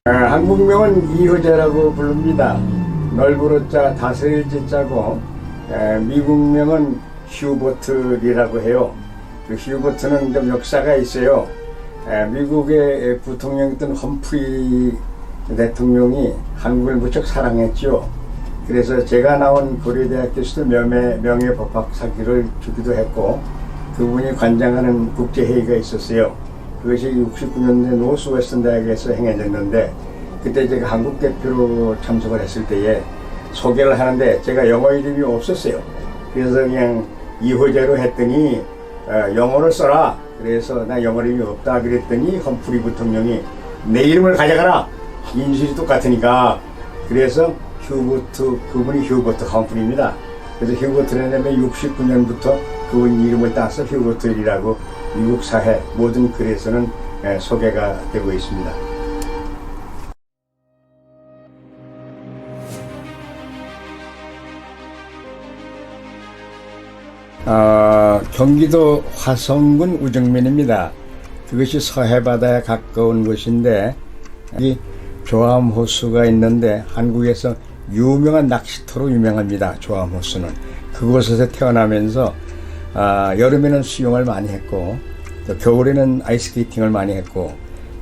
한국명은 이효재라고 부릅니다. 널브러자 다스릴 지자고, 미국명은 휴버트리라고 해요. 그 휴버트는 좀 역사가 있어요. 미국의 부통령이었던 험프리 대통령이 한국을 무척 사랑했죠. 그래서 제가 나온 고려대학교에서도 명예법학사기를 주기도 했고, 그분이 관장하는 국제회의가 있었어요. 그것이 69년도에 노스웨스턴 대학에서 행해졌는데, 그때 제가 한국 대표로 참석을 했을 때에 소개를 하는데 제가 영어 이름이 없었어요. 그래서 그냥 이호재로 했더니 영어를 써라. 그래서 나 영어 이름이 없다 그랬더니 험프리 부통령이 내 이름을 가져가라. 인실이 똑같으니까. 그래서 휴버트, 그분이 휴버트 험프리입니다. 그래서 휴버트를 내면 69년부터 그분 이름을 따서 휴버트리라고 미국 사회 모든 글에서는 소개가 되고 있습니다. 경기도 화성군 우정면입니다. 그것이 서해바다에 가까운 곳인데, 이 조암호수가 있는데 한국에서 유명한 낚시터로 유명합니다. 조암호수는 그곳에서 태어나면서 여름에는 수영을 많이 했고, 또 겨울에는 아이스케이팅을 많이 했고,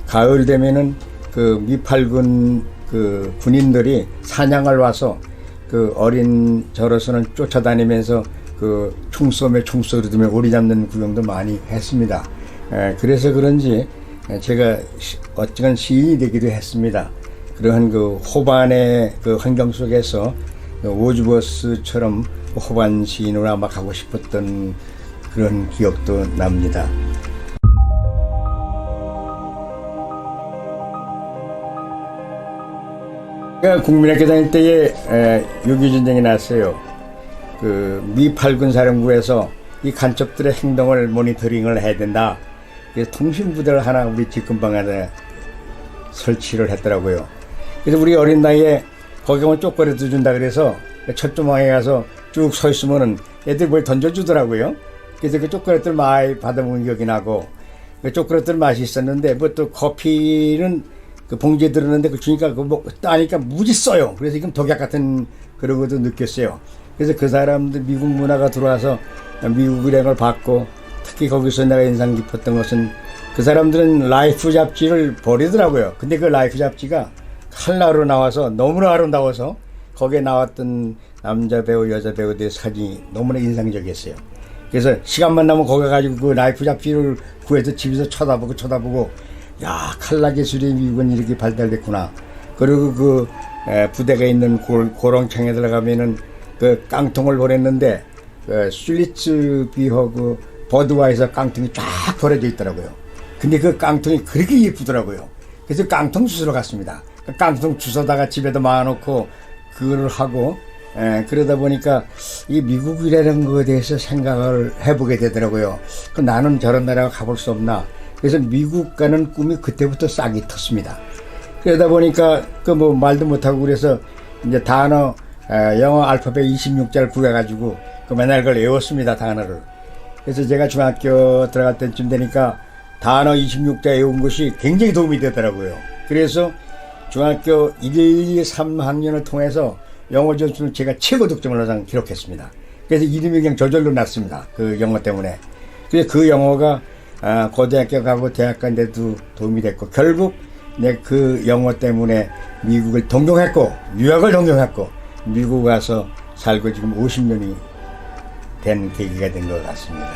가을 되면은 그 미팔군 그 군인들이 사냥을 와서 그 어린 저로서는 쫓아다니면서 그 총쏘매 총소리 들으며 오리 잡는 구경도 많이 했습니다. 그래서 그런지 제가 어쩌건 시인이 되기도 했습니다. 그러한 그 호반의 그 환경 속에서 워즈버스처럼 호반 시인으로 아마 가고 싶었던 그런 기억도 납니다. 제가 국민학교 다닐 때에 6.25 전쟁이 났어요. 그 미팔군 사령부에서 이 간첩들의 행동을 모니터링을 해야 된다. 그래서 통신부대를 하나 우리 집 근방 안에 설치를 했더라고요. 그래서 우리 어린 나이에 거기 오면 쪽거리도 준다 그래서 철조망에 가서 쭉 서 있으면은 애들 뭘 던져주더라고요. 그래서 그 쪽거리들 많이 받아먹은 기억이 나고, 그 쪽거리들 맛이 있었는데, 뭐 또 커피는 그 봉지에 들었는데 그 주니까 그 뭐 따니까 무지 써요. 그래서 이건 독약 같은 그런 것도 느꼈어요. 그래서 그 사람들 미국 문화가 들어와서 미국 일행을 받고, 특히 거기서 내가 인상 깊었던 것은 그 사람들은 라이프 잡지를 버리더라고요. 근데 그 라이프 잡지가 칼라로 나와서 너무나 아름다워서 거기에 나왔던 남자 배우, 여자 배우들의 사진이 너무나 인상적이었어요. 그래서 시간만 나면 거기 가지고 그 라이프 잡지를 구해서 집에서 쳐다보고, 야, 칼라 기술이 미국은 이렇게 발달됐구나. 그리고 그 부대가 있는 고롱창에 들어가면은 그 깡통을 보냈는데, 슐리츠 비허그 버드와이서 깡통이 쫙 버려져 있더라고요. 근데 그 깡통이 그렇게 예쁘더라고요. 그래서 깡통 주스러 갔습니다. 그 깡통 주워다가 집에다 모아놓고 그걸 하고, 그러다 보니까 이 미국이라는 것에 대해서 생각을 해보게 되더라고요. 그 나는 저런 나라 가볼 수 없나. 그래서 미국 가는 꿈이 그때부터 싹이 텄습니다. 그러다 보니까 그 뭐 말도 못하고 그래서 이제 단어, 영어 알파벳 26자를 구해가지고 그 맨날 그걸 외웠습니다, 단어를. 그래서 제가 중학교 들어갈 때쯤 되니까 단어 26자 외운 것이 굉장히 도움이 되더라고요. 그래서 중학교 1, 2, 3학년을 통해서 영어 점수를 제가 최고 득점을 항상 기록했습니다. 그래서 이름이 그냥 저절로 났습니다. 그 영어 때문에. 그래서 그 영어가 고등학교 가고 대학 간 데도 도움이 됐고, 결국 내 그 영어 때문에 미국을 동경했고, 유학을 동경했고, 미국 가서 살고 지금 50년이 된 계기가 된 것 같습니다.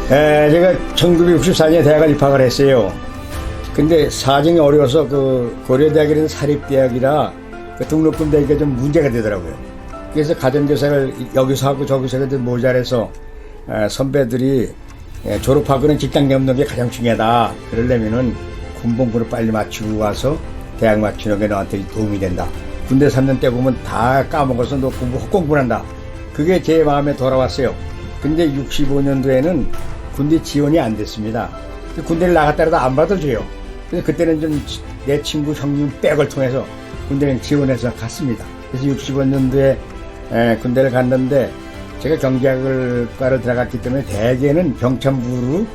제가 1964년에 대학을 입학을 했어요. 근데 사정이 어려워서 그 고려대학이라는 사립대학이라 그 등록금 대기가 좀 문제가 되더라고요. 그래서 가정교사를 여기서 하고 저기서 해도 모자라서 선배들이 졸업하고는 직장 없는 게 가장 중요하다. 그러려면은 군복무를 빨리 마치고 와서 대학 마치는 게 너한테 도움이 된다. 군대 3년 때 보면 다 까먹어서 너 헛공부를 한다. 그게 제 마음에 돌아왔어요. 근데 65년도에는 군대 지원이 안 됐습니다. 군대를 나갔다라도 안 받아줘요. 그래서 그때는 좀 내 친구 형님 백을 통해서 군대를 지원해서 갔습니다. 그래서 65년도에 군대를 갔는데 제가 경제학과를 들어갔기 때문에 대개는 병참부로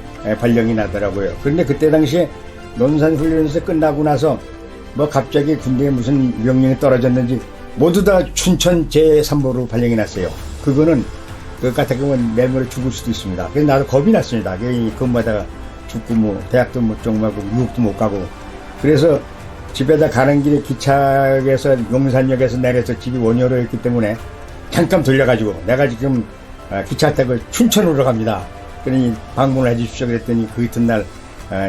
발령이 나더라고요. 그런데 그때 당시에 논산훈련에서 끝나고 나서 뭐 갑자기 군대에 무슨 명령이 떨어졌는지 모두 다 춘천 제3보로 발령이 났어요. 그거는 그 같으면 내일모레 죽을 수도 있습니다. 그래서 나도 겁이 났습니다. 근무하다가 죽고 뭐 대학도 못 종하고 미국도 못 가고 그래서 집에다 가는 길에 기차에서 용산역에서 내려서 집이 원효로였기 때문에 잠깐 돌려가지고 내가 지금 기차 타고 춘천으로 갑니다. 그러니 방문을 해주십시오 그랬더니 그 이튿날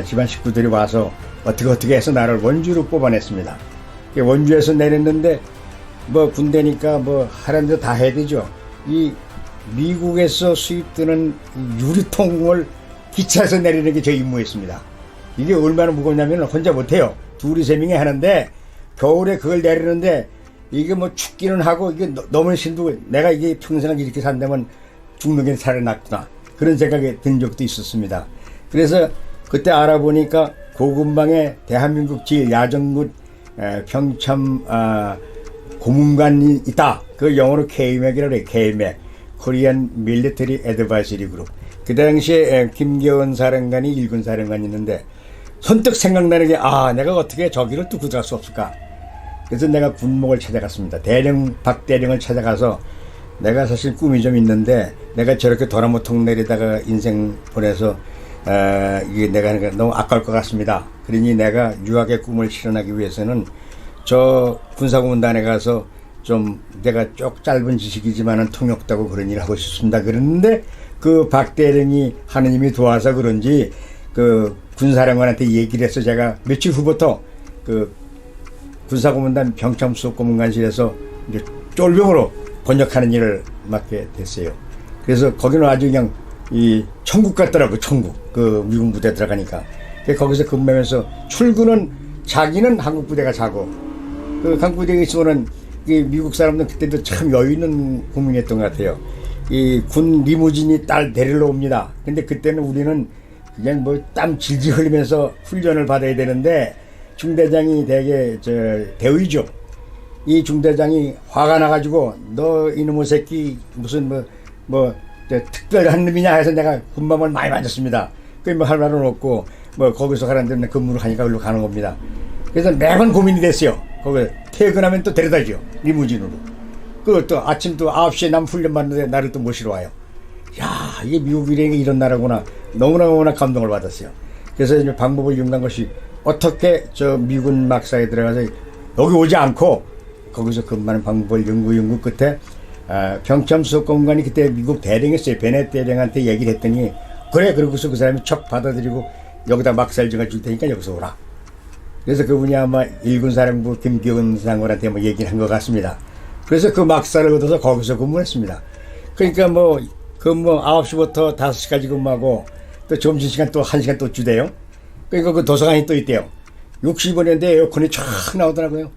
집안 식구들이 와서 어떻게 해서 나를 원주로 뽑아냈습니다. 원주에서 내렸는데 뭐 군대니까 뭐 하라는 대로 다 해야 되죠. 이 미국에서 수입되는 유리통을 기차에서 내리는 게 제 임무였습니다. 이게 얼마나 무겁냐면 혼자 못해요. 둘이 세 명이 하는데 겨울에 그걸 내리는데 이게 뭐 춥기는 하고 이게 너무 힘들고 내가 이게 평생을 이렇게 산다면 죽는 게 차라리 낫구나 그런 생각이 든 적도 있었습니다. 그래서 그때 알아보니까 고군방에 대한민국 제1야전군 평참 고문관이 있다. 그 영어로 KMAC이라고 해요. KMAC 코리안 밀리터리 애드바이저리 그룹. 그 당시에 김계원 사령관이 일군 사령관이 있는데 선뜻 생각나는 게 내가 어떻게 저기를 뚫고 들어갈 수 없을까. 그래서 내가 군목을 찾아갔습니다. 박 대령을 찾아가서 내가 사실 꿈이 좀 있는데 내가 저렇게 도나무통 내리다가 인생 보내서 이게 내가 너무 아까울 것 같습니다. 그러니 내가 유학의 꿈을 실현하기 위해서는 저 군사고문단에 가서 좀 내가 쪽 짧은 지식이지만은 통역되고 그런 일을 하고 싶습니다. 그랬는데 그 박대령이 하느님이 도와서 그런지 그 군사령관한테 얘기를 해서 제가 며칠 후부터 그 군사고문단 병참수석고문관실에서 이제 쫄병으로 번역하는 일을 맡게 됐어요. 그래서 거기는 아주 그냥 이 천국 같더라고. 천국. 그 미국 부대 들어가니까. 거기서 근무하면서 출근은 자기는 한국 부대가 자고 그 한국 부대에 있으면은 미국 사람들은 그때도 참 여유 있는 국민이었던 것 같아요. 이 군 리무진이 딸 데리러 옵니다. 근데 그때는 우리는 그냥 뭐 땀 질질 흘리면서 훈련을 받아야 되는데 중대장이 되게 대위죠. 이 중대장이 화가 나가지고 너 이놈의 새끼 무슨 특별한 놈이냐 해서 내가 군밤을 많이 맞았습니다. 그 뭐 할 말은 없고 뭐 거기서 가라는 데는 근무를 하니까 그걸로 가는 겁니다. 그래서 매번 고민이 됐어요. 거기 퇴근하면 또 데려다죠. 리무진으로. 또 아침 또 9시에 남 훈련 받는데 나를 또 모시러 와요. 야, 이게 미국이라는 게 이런 나라구나. 너무나 감동을 받았어요. 그래서 이제 방법을 이용한 것이 어떻게 저 미군 막사에 들어가서 여기 오지 않고 거기서 근무하는 방법을 연구 끝에 병참수석고문관이 그때 미국 대령이었어요. 베넷 대령한테 얘기를 했더니 그래 그러고서 그 사람이 척 받아들이고 여기다 막사를 정해줄 테니까 여기서 오라. 그래서 그분이 아마 일군사령부 김기훈 장관한테 뭐 얘기를 한 것 같습니다. 그래서 그 막사를 얻어서 거기서 근무했습니다. 그러니까 뭐 근무 9시부터 5시까지 근무하고 또 점심시간 또 1시간 또 주대요. 그러니까 그 도서관이 또 있대요. 60원인데 에어컨이 쫙 나오더라고요.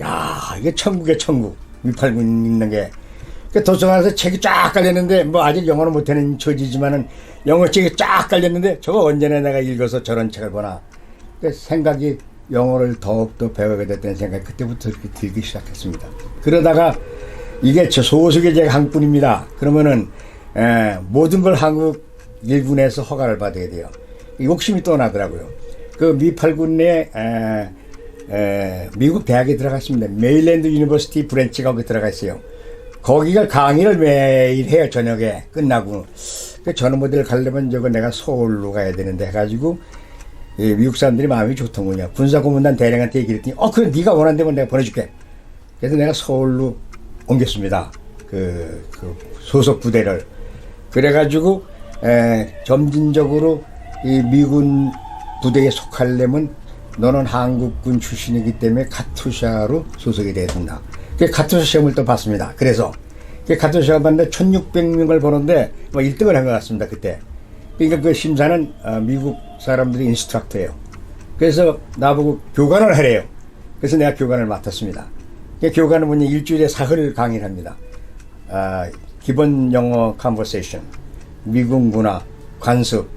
야, 이게 천국이야, 천국. 미팔군 읽는 게. 그 도서관에서 책이 쫙 깔렸는데 뭐 아직 영어는 못하는 처지지만은 영어 책이 쫙 깔렸는데 저거 언제나 내가 읽어서 저런 책을 보나. 그 생각이 영어를 더욱더 배우게 됐다는 생각이 그때부터 이렇게 들기 시작했습니다. 그러다가 이게 저 소속의 제가 한국군입니다. 그러면은 모든 걸 한국 일군에서 허가를 받아야 돼요. 욕심이 또 나더라고요. 그 미8군 내에 미국 대학에 들어갔습니다. 메릴랜드 유니버시티 브랜치가 거기 들어가 있어요. 거기가 강의를 매일 해요. 저녁에 끝나고. 저는 어디를 가려면 저거 내가 서울로 가야 되는데 해가지고 미국 사람들이 마음이 좋더군요. 군사고문단 대령한테 얘기를 했더니 그래 네가 원하는 데면 내가 보내줄게. 그래서 내가 서울로 옮겼습니다. 그 소속 부대를. 그래가지고 점진적으로 이 미군 부대에 속하려면 너는 한국군 출신이기 때문에 카투샤로 소속이 돼야 된다. 카투샤 시험을 또 봤습니다. 그래서 카투샤 시험 봤는데 1600명을 보는데 뭐 1등을 한 것 같습니다. 그때. 그러니까 그 심사는 미국 사람들이 인스트럭터예요. 그래서 나보고 교관을 하래요. 그래서 내가 교관을 맡았습니다. 교관은 뭐냐 일주일에 사흘 강의를 합니다. 기본 영어 컨버세이션, 미국 문화, 관습,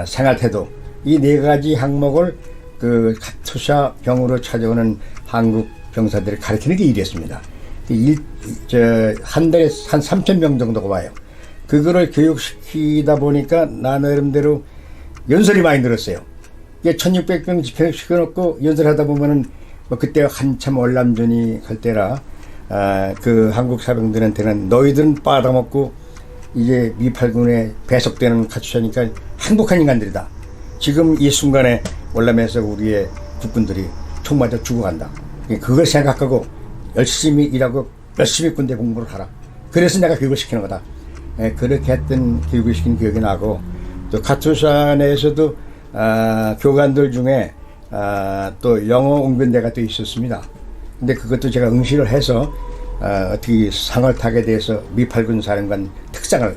생활태도 이 4가지 항목을 그 카투샤 병으로 찾아오는 한국 병사들이 가르치는 게 일이었습니다. 한 달에 한 3,000명 정도가 와요. 그거를 교육시키다 보니까 나 나름대로 연설이 많이 늘었어요. 1,600명 집행시켜놓고 연설하다 보면은 뭐 그때 한참 월남전이 갈 때라 그 한국 사병들한테는 너희들은 빠다먹고 이제 미8군에 배속되는 카투사니까 행복한 인간들이다. 지금 이 순간에 월남에서 우리의 국군들이 총 맞아 죽어간다. 그걸 생각하고 열심히 일하고 열심히 군대 공부를 하라. 그래서 내가 교육을 시키는 거다. 그렇게 했던 교육을 시킨 기억이 나고, 또 카투사 내에서도 교관들 중에 또 영어 웅변대가 또 있었습니다. 근데 그것도 제가 응시를 해서 어떻게 상을 타게 돼서 미8군 사령관 특상을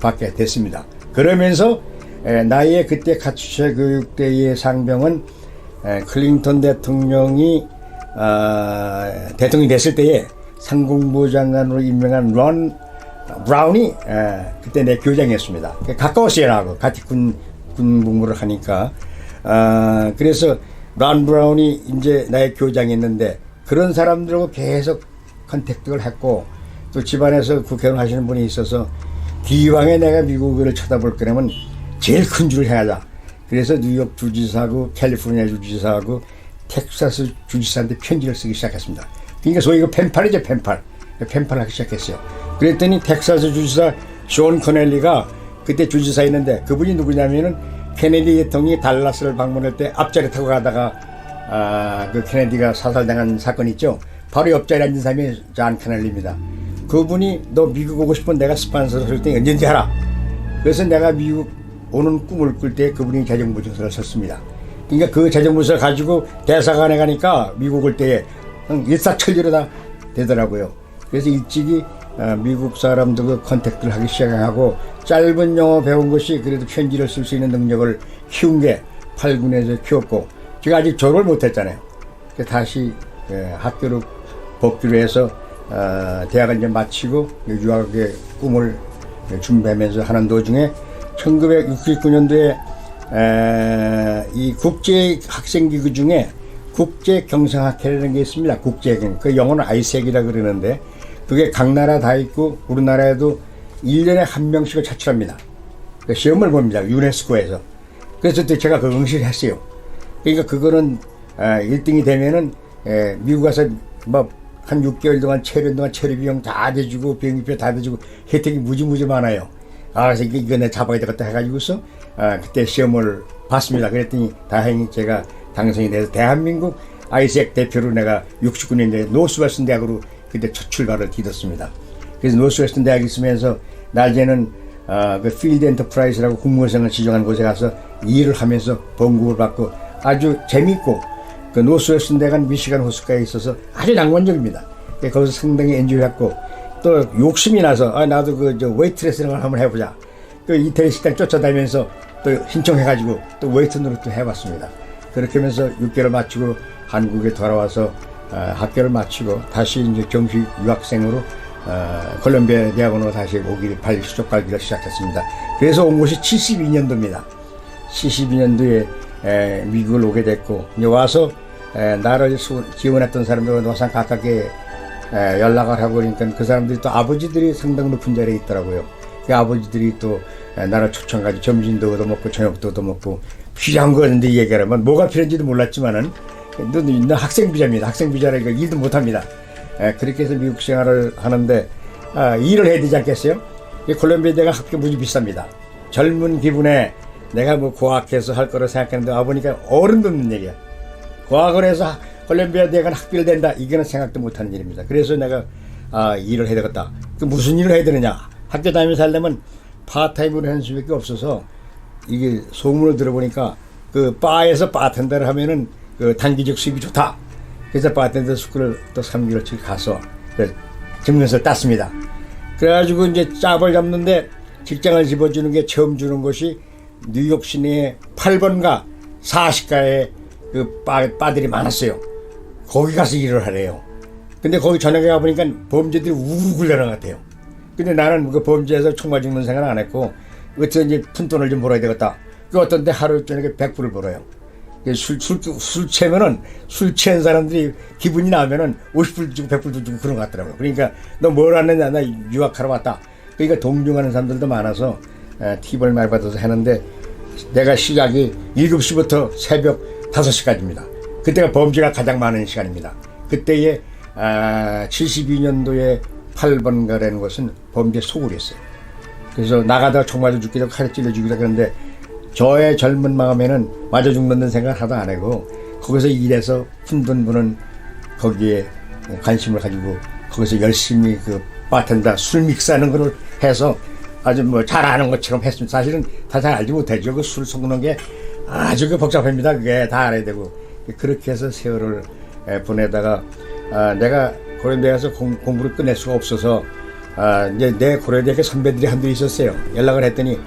받게 됐습니다. 그러면서 나의 그때 카투사 교육대의 상병은 클린턴 대통령이 대통령이 됐을 때에 상공부 장관으로 임명한 론 브라운이 그때 내 교장이었습니다. 가까웠어요, 나하고 같이 군 복무를 하니까. 그래서 론 브라운이 이제 나의 교장이었는데, 그런 사람들하고 계속 컨택트를 했고, 또 집안에서 국회의원 하시는 분이 있어서 기왕에 내가 미국을 쳐다볼 거라면 제일 큰 줄을 해야자. 그래서 뉴욕 주지사하고 캘리포니아 주지사하고 텍사스 주지사한테 편지를 쓰기 시작했습니다. 그러니까 소위 그 펜팔이죠, 펜팔. 펜팔 하기 시작했어요. 그랬더니 텍사스 주지사 존 커넬리가 그때 주지사였는데, 그분이 누구냐면은 케네디 대통령이 달라스를 방문할 때 앞자리 타고 가다가 그 케네디가 사살당한 사건 있죠. 바로 옆자리에 앉은 사람이 존 커넬리입니다. 그분이 너 미국 오고 싶으면 내가 스폰서를 할 때 언제든지 하라. 그래서 내가 미국 오는 꿈을 꿀 때 그분이 재정보증서를 썼습니다. 그러니까 그 재정보증서를 가지고 대사관에 가니까 미국 올 때에 일사천리로 다 되더라고요. 그래서 일찍이 미국 사람들과 컨택트를 하기 시작하고, 짧은 영어 배운 것이 그래도 편지를 쓸 수 있는 능력을 키운 게 8군에서 키웠고, 제가 아직 졸업을 못했잖아요. 다시 학교로 복귀를 해서 대학을 이제 마치고 유학의 꿈을 준비하면서 하는 도중에 1969년도에 이 국제 학생기구 중에 국제 경상학회라는 게 있습니다. 국제경. 그 영어는 아이색이라 그러는데, 그게 각 나라 다 있고 우리나라에도 1년에 한 명씩을 차출합니다. 그 시험을 봅니다, 유네스코에서. 그래서 또 제가 그 응시를 했어요. 그러니까 그거는 1등이 되면은 미국 가서 뭐 한 6개월 동안 체류 동안 체류 비용 다 대주고 비행기표 다 대주고 혜택이 무지 많아요. 그래서 이거 내 잡아야 되겠다 해가지고서 그때 시험을 봤습니다. 그랬더니 다행히 제가 당선이 돼서 대한민국 아이색 대표로 내가 69년도에 노스웨스턴 대학으로 그때 첫 출발을 디뎠습니다. 그래서 노스웨스턴 대학에 있으면서 낮에는 그 필드 엔터프라이즈라고 국무원생을 지정한 곳에 가서 일을 하면서 봉급을 받고 아주 재밌고, 그 노스웨스턴 대학은 미시간 호수가에 있어서 아주 낭만적입니다. 거기서 상당히 엔조이했고, 또 욕심이 나서 나도 그 웨이트레스를 한번 해보자. 그 이태리 식당 쫓아다니면서 또 신청해가지고 또 웨이트 노릇도 해봤습니다. 그렇게 하면서 6개월 마치고 한국에 돌아와서 학교를 마치고 다시 이제 정식 유학생으로 콜롬비아 대학원으로 다시 수족 갈기를 시작했습니다. 그래서 온 곳이 72년도입니다. 72년도에 미국을 오게 됐고, 이제 와서 나를 지원했던 사람들과 노상 가깝게 연락을 하고 그러니까 그 사람들이 또 아버지들이 상당 높은 자리에 있더라고요. 그 아버지들이 또 나를 초청가지고 점심도 얻어먹고 저녁도 얻어먹고 필요한 거였는데 얘기하면 뭐가 필요한지도 몰랐지만은 너 학생비자입니다. 학생비자라니까 일도 못합니다. 그렇게 해서 미국 생활을 하는데 일을 해야 되지 않겠어요? 콜롬비아 대학 학교 무지 비쌉니다. 젊은 기분에 내가 뭐 고학해서 할 거라 생각했는데 와보니까 어른 듣는 얘기야. 고학을 해서 콜롬비아 대학은 학비를 댄다. 이거는 생각도 못하는 일입니다. 그래서 내가 일을 해야 되겠다. 그 무슨 일을 해야 되느냐. 학교 다니면서 하려면 파타임으로 하는 수밖에 없어서, 이게 소문을 들어보니까 그 바에서 바텐더를 하면은 그 단기적 수입이 좋다. 그래서 바텐더 스쿨을 또 3개월치 가서 증명서를 땄습니다. 그래가지고 이제 짭을 잡는데 직장을 집어주는 게 처음 주는 곳이 뉴욕 시내에 8번가 40가에 그 바들이 많았어요. 거기 가서 일을 하래요. 근데 거기 저녁에 가보니까 범죄들이 우르르 내려갔대요. 근데 나는 그 범죄에서 총맞 죽는 생각은 안 했고, 어째 이제 푼돈을 좀 벌어야 되겠다. 그 어떤 데 하루 저녁에 100불을 벌어요. 술 취하면은, 술 취한 사람들이 기분이 나면은 50불 주고 100불 주고 그런 것 같더라고요. 그러니까 너 뭘 왔느냐, 나 유학하러 왔다. 그러니까 동경하는 사람들도 많아서 팁을 많이 받아서 하는데, 내가 시작이 7시부터 새벽 5시까지입니다. 그때가 범죄가 가장 많은 시간입니다. 그때에 72년도에 8번가라는 것은 범죄 소굴이었어요. 그래서 나가다가 총 맞아 죽기도 칼에 찔러 죽기도 그런데, 저의 젊은 마음에는 맞아 죽는다는 생각을 하나도 안 하고, 거기서 일해서 fund은 분은 거기에 관심을 가지고 거기서 열심히 그 바텐더 술 믹스하는 거를 해서 아주 뭐 잘하는 것처럼 했습니다. 사실은 다 잘 알지 못하죠. 그 술 섞는 게 아주 그 복잡합니다. 그게 다 알아야 되고. 그렇게 해서 세월을 보내다가 내가 고려대에서 공부를 끝낼 수가 없어서 이제 내 고려대학교 선배들이 한둘 있었어요. 연락을 했더니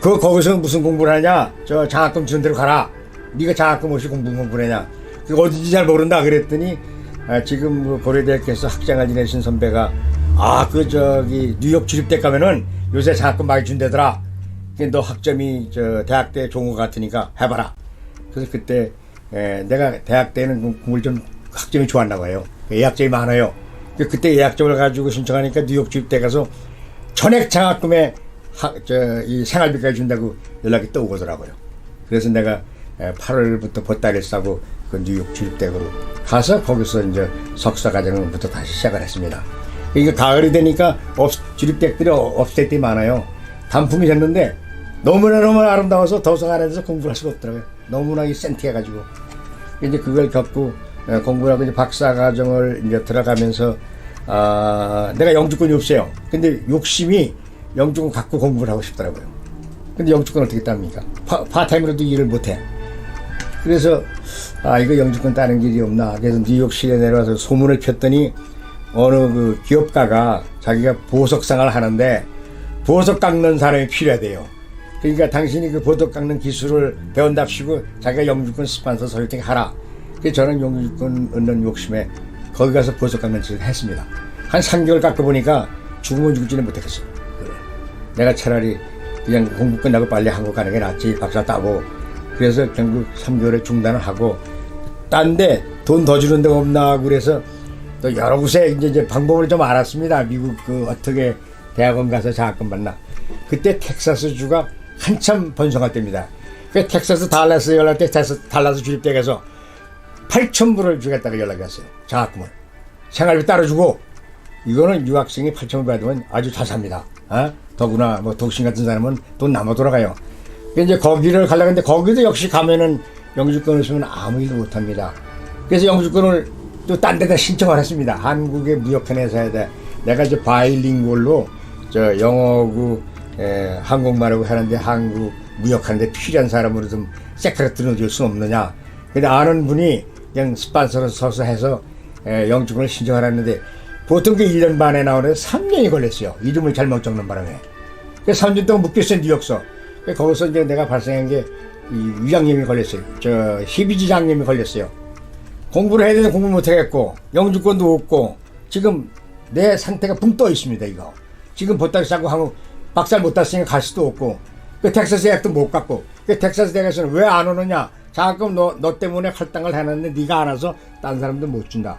거기서 무슨 공부를 하냐? 저 장학금 주는 데로 가라. 네가 장학금 없이 공부를 하냐? 그 어딘지 잘 모른다. 그랬더니 지금 뭐 고려대학교에서 학장을 지내신 선배가 뉴욕 주립대 가면은 요새 장학금 많이 준대더라. 너 학점이 저 대학 때 좋은 것 같으니까 해봐라. 그래서 그때 내가 대학 때는 공부를 좀 학점이 좋았나 봐요. 예약점이 많아요. 그때 예약점을 가지고 신청하니까 뉴욕 주립대 가서 전액 장학금에 이 생활비까지 준다고 연락이 또 오더라고요. 그래서 내가 8월부터 보따리를 싸고 그 뉴욕 주립대로 가서 거기서 이제 석사 과정부터 다시 시작을 했습니다. 이게 가을이 되니까 주립대들이 업스테이트가 많아요. 단풍이 됐는데 너무나 아름다워서 도서관 안에서 공부를 할 수가 없더라고요. 너무나 센티해가지고. 이제 그걸 겪고 공부를 하고 이제 박사 과정을 이제 들어가면서 내가 영주권이 없어요. 근데 욕심이 영주권 갖고 공부를 하고 싶더라고요. 근데 영주권 어떻게 땁니까? 파타임으로도 일을 못해. 그래서 이거 영주권 따는 길이 없나. 그래서 뉴욕시에 내려와서 소문을 폈더니 어느 그 기업가가 자기가 보석상을 하는데 보석 깎는 사람이 필요하대요. 그러니까 당신이 그 보석 깎는 기술을 배운답시고 자기가 영주권 스폰서 설득 하라. 그래서 저는 영주권 얻는 욕심에 거기 가서 보석 깎는 짓을 했습니다. 한 3개월 깎아보니까 죽으면 죽지는 못했겠어요. 내가 차라리 그냥 공부 끝나고 빨리 한국 가는 게 낫지, 박사 따고. 그래서 결국 3개월에 중단을 하고, 딴데 돈 더 주는 데가 없나 그래서 또 여러 곳에 이제 방법을 좀 알았습니다. 미국 그 어떻게 대학원 가서 장학금 받나. 그때 텍사스주가 한참 번성할 때입니다. 그 텍사스 달라스 연락 때 텍사스 달라스 주립대 가서 8,000불을 주겠다고 연락이 왔어요. 장학금을. 생활비 따로 주고. 이거는 유학생이 8,000불 받으면 아주 잘 삽니다. 더구나 뭐 독신 같은 사람은 돈 남아 돌아가요. 이제 거기를 가려고 했는데 거기도 역시 가면은 영주권을 쓰면 아무 일도 못 합니다. 그래서 영주권을 또 딴 데다 신청을 했습니다. 한국의 무역회사에서 해야 돼. 내가 이제 바이링구얼로 저 영어고 한국말하고 하는데 한국 무역하는데 필요한 사람으로 좀 세크레터를 넣을 수 없느냐. 근데 아는 분이 그냥 스폰서로 서서 해서 영주권을 신청하라는데 보통 그 1년 반에 나오는데 3년이 걸렸어요. 이름을 잘못 적는 바람에. 그래서 3년 동안 묶였어요, 뉴욕서. 거기서 이제 내가 발생한 게 이 위장염이 걸렸어요. 저 희비지 장염이 걸렸어요. 공부를 해야 되는데 공부 못하겠고 영주권도 없고 지금 내 상태가 붕 떠 있습니다. 이거 지금 보따리 싸고 한국 박사를 못 땄으니까 갈 수도 없고 그 텍사스 대학도 못 갔고 그 텍사스 대학에서는 왜 안 오느냐. 장학금 너 때문에 할당을 해놨는데 네가 안 와서 딴 사람도 못 준다.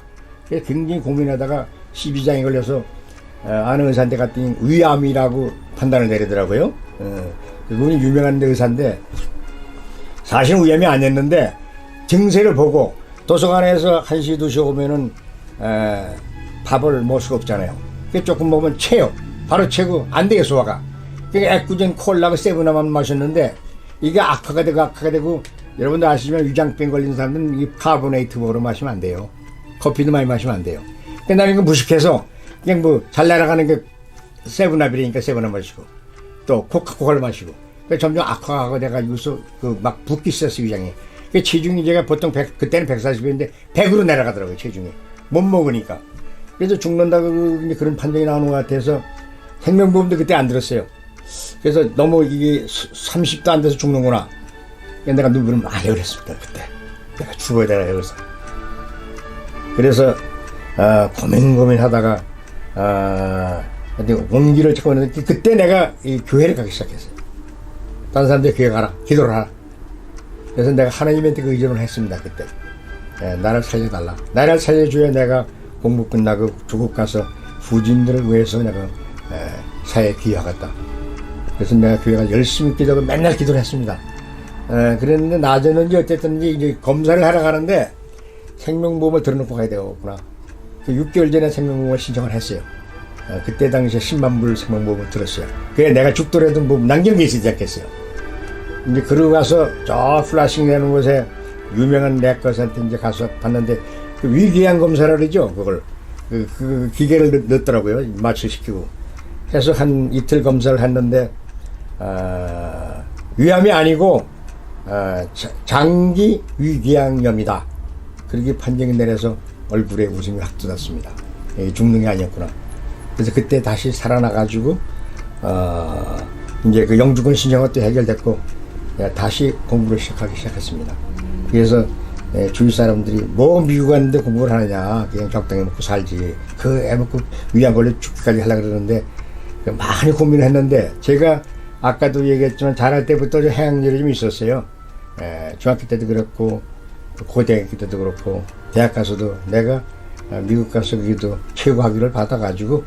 그래서 굉장히 고민하다가 희비장이 걸려서 아는 의사한테 갔더니 위암이라고 판단을 내리더라고요. 그분이 유명한 의사인데 사실은 위암이 아니었는데 증세를 보고 도서관에서 1시, 2시 오면은 밥을 먹을 수가 없잖아요. 조금 먹으면 채요. 바로 채고 안 돼요, 소화가. 그러니까 애꿎은 콜라하고 세븐아만 마셨는데 이게 악화가 되고 여러분들 아시지만 위장병 걸린 사람들은 이 카보네이트로 마시면 안 돼요. 커피도 많이 마시면 안 돼요. 근데 나는 이거 무식해서 그냥 뭐 잘 날아가는 게 세븐아비니까 세븐아 마시고 또 코카콜라 마시고 점점 악화가 돼가지고서 그 막 붓기 시작했어요, 위장이. 그 체중이 제가 보통 100, 그때는 140인데 100으로 내려가더라고요, 체중이. 못 먹으니까. 그래서 죽는다고 그런 판정이 나오는 것 같아서 생명보험도 그때 안 들었어요. 그래서 너무 이게 30도 안 돼서 죽는구나. 내가 누구를 많이 그랬습니다, 그때. 내가 죽어야 되나, 그래서. 그래서, 고민하다가, 온기를 찾고 있는데, 그때 내가 이 교회를 가기 시작했어요. 다른 사람들 교회 가라, 기도를 하라. 그래서 내가 하나님한테 그 의존을 했습니다. 그때 나를 살려달라. 나를 살려줘야 내가 공부 끝나고 조국 가서 후진들을 위해서 내가 사회에 기여하겠다. 그래서 내가 교회가 열심히 기도하고 맨날 기도를 했습니다. 그랬는데 낮에는 어쨌든 이제 검사를 하러 가는데 생명보험을 들어놓고 가야 되겠구나. 6개월 전에 생명보험을 신청을 했어요. 그때 당시에 10만 불 생명보험을 들었어요. 그게 내가 죽더라도 뭐 남긴 게 있지 않겠어요. 이제 그러고 가서 저 플라싱 내는 곳에 유명한 내과사한테 이제 가서 봤는데 그 위궤양 검사라 그러죠. 그걸 그 기계를 넣었더라고요. 마취시키고 해서 한 이틀 검사를 했는데 위암이 아니고 장기 위궤양염이다. 그렇게 판정이 내려서 얼굴에 웃음이 확 돋았습니다. 죽는 게 아니었구나. 그래서 그때 다시 살아나가지고 이제 그 영주권 신청은 또 해결됐고 다시 공부를 시작했습니다. 그래서 주위 사람들이 뭐 미국 갔는데 공부를 하느냐, 그냥 적당히 먹고 살지, 그 애 먹고 위암 걸려 죽기까지 하려고 그러는데 많이 고민을 했는데 제가 아까도 얘기했지만 자랄 때부터 해양열이 좀 있었어요. 중학교 때도 그렇고 고등학교 때도 그렇고 대학 가서도 내가 미국 가서 거기도 최고 학위를 받아가지고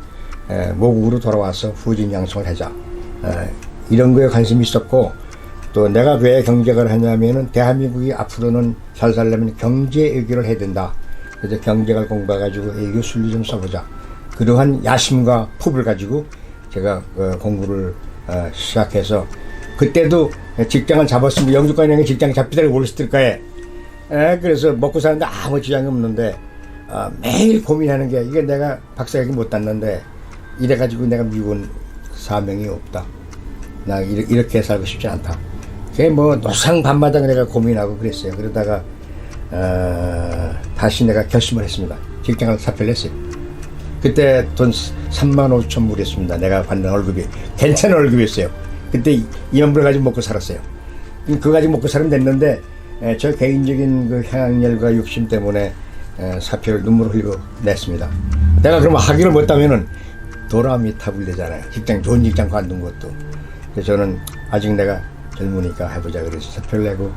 모국으로 돌아와서 후진 양성을 하자, 이런 거에 관심이 있었고, 또 내가 왜 경제학을 하냐면은 대한민국이 앞으로는 잘 살려면 경제 외교를 해야 된다. 그래서 경제학을 공부해가지고 외교 순리 좀 써보자. 그러한 야심과 품을 가지고 제가 공부를 시작해서 그때도 직장을 잡았으면 영주권이라는 직장 잡히다가 올렸을 거예요. 그래서 먹고 사는데 아무 지장이 없는데 매일 고민하는 게 이게 내가 박사학위 못 땄는데 이래가지고 내가 미군 사명이 없다. 나 이렇게 살고 싶지 않다. 그게 뭐 노상 밤마다 내가 고민하고 그랬어요. 그러다가 다시 내가 결심을 했습니다. 직장을 사표를 했어요. 그때 돈 3만 5천 불이었습니다. 내가 받는 월급이 괜찮은 월급이었어요. 그때 2만 불 가지고 먹고 살았어요. 그거 가지고 먹고 살면 됐는데 저 개인적인 그 향열과 욕심 때문에 사표를 눈물을 흘리고 냈습니다. 내가 그러면 학위를 못 따면은 도라미 탑을 내잖아요. 직장, 좋은 직장 관둔 것도. 그래서 저는 아직 내가 젊으니까 해보자 그래서 사표를 내고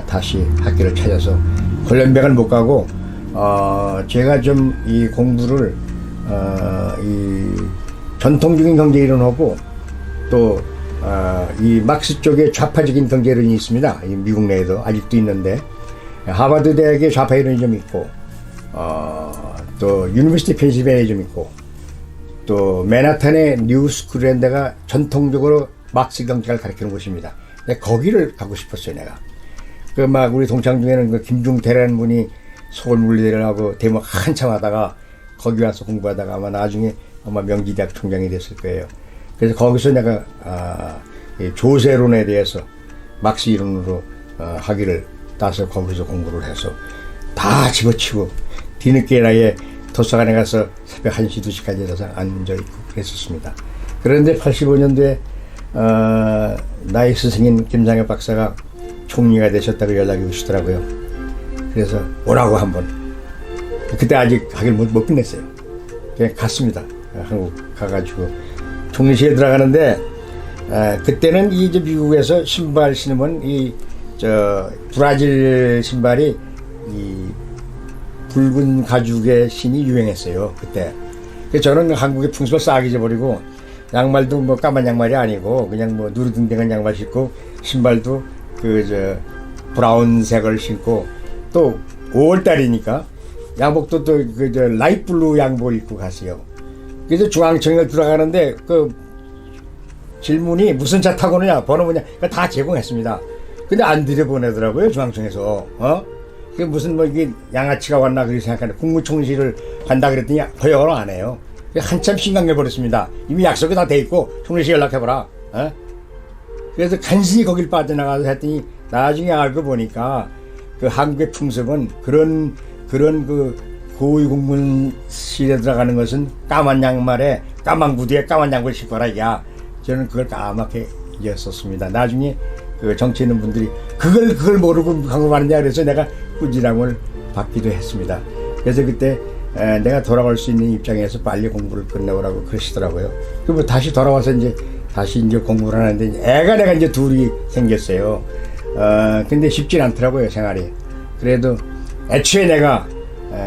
다시 학교를 찾아서 훈련병을 못 가고 제가 좀 이 공부를 이 전통적인 경제 이론하고 또 이 막스 쪽에 좌파적인 경제 이론이 있습니다. 이 미국 내에도 아직도 있는데 하버드 대학에 좌파 이론이 좀 있고 또 유니버시티 펜실베니아에 좀 있고 또 맨하탄의 뉴스쿨이라는 데가 전통적으로 막스 경제를 가르치는 곳입니다. 근데 거기를 가고 싶었어요, 내가. 그 막 우리 동창 중에는 그 김중태라는 분이 서울물리대를 하고 대학 한참 하다가 거기 와서 공부하다가 아마 나중에 아마 명지대학 총장이 됐을 거예요. 그래서 거기서 내가 이 조세론에 대해서 막스 이론으로 학위를 따서 거기서 공부를 해서 다 집어치고 뒤늦게 나에 도서관에 가서 새벽 1시, 2시까지 일어서 앉아있고 그랬었습니다. 그런데 85년도에 나의 스승인 김상엽 박사가 총리가 되셨다고 연락이 오시더라고요. 그래서 오라고 한번. 그때 아직 학위를 못 끝냈어요. 그냥 갔습니다. 한국 가가지고 총리실에 들어가는데 그때는 이제 미국에서 신발 신으면 브라질 신발이 이 붉은 가죽의 신이 유행했어요. 그때. 그래서 저는 한국의 풍습을 싹 잊어버리고 양말도 뭐 까만 양말이 아니고 그냥 뭐 누르등등한 양말 신고 신발도 브라운색을 신고 또 5월달이니까 양복도 또 라이트 블루 양복 입고 갔어요. 그래서 중앙청에 들어가는데 그 질문이 무슨 차 타고 오느냐 번호 뭐냐 다 제공했습니다. 근데 안 들여보내더라고요, 중앙청에서. 그 무슨 뭐 이게 양아치가 왔나 그렇게 생각하는데 국무총리실을 간다 그랬더니 허용을 안 해요. 한참 심각해 버렸습니다. 이미 약속이 다 돼 있고 총리실 연락해보라. 그래서 간신히 거길 빠져나가서 했더니 나중에 알고 보니까 그 한국의 풍습은 그런 그 고위 공문실에 들어가는 것은 까만 양말에 까만 구두에 까만 양복을 신고 하라 이야. 저는 그걸 까맣게 이었었습니다. 나중에 그 정치 있는 분들이 그걸 모르고 강구하느냐 그래서 내가 꾸지람을 받기도 했습니다. 그래서 그때 내가 돌아갈 수 있는 입장에서 빨리 공부를 끝내오라고 그러시더라고요. 그리고 다시 돌아와서 다시 공부를 하는데 애가 내가 이제 둘이 생겼어요. 근데 쉽진 않더라고요, 생활이. 그래도 애초에 내가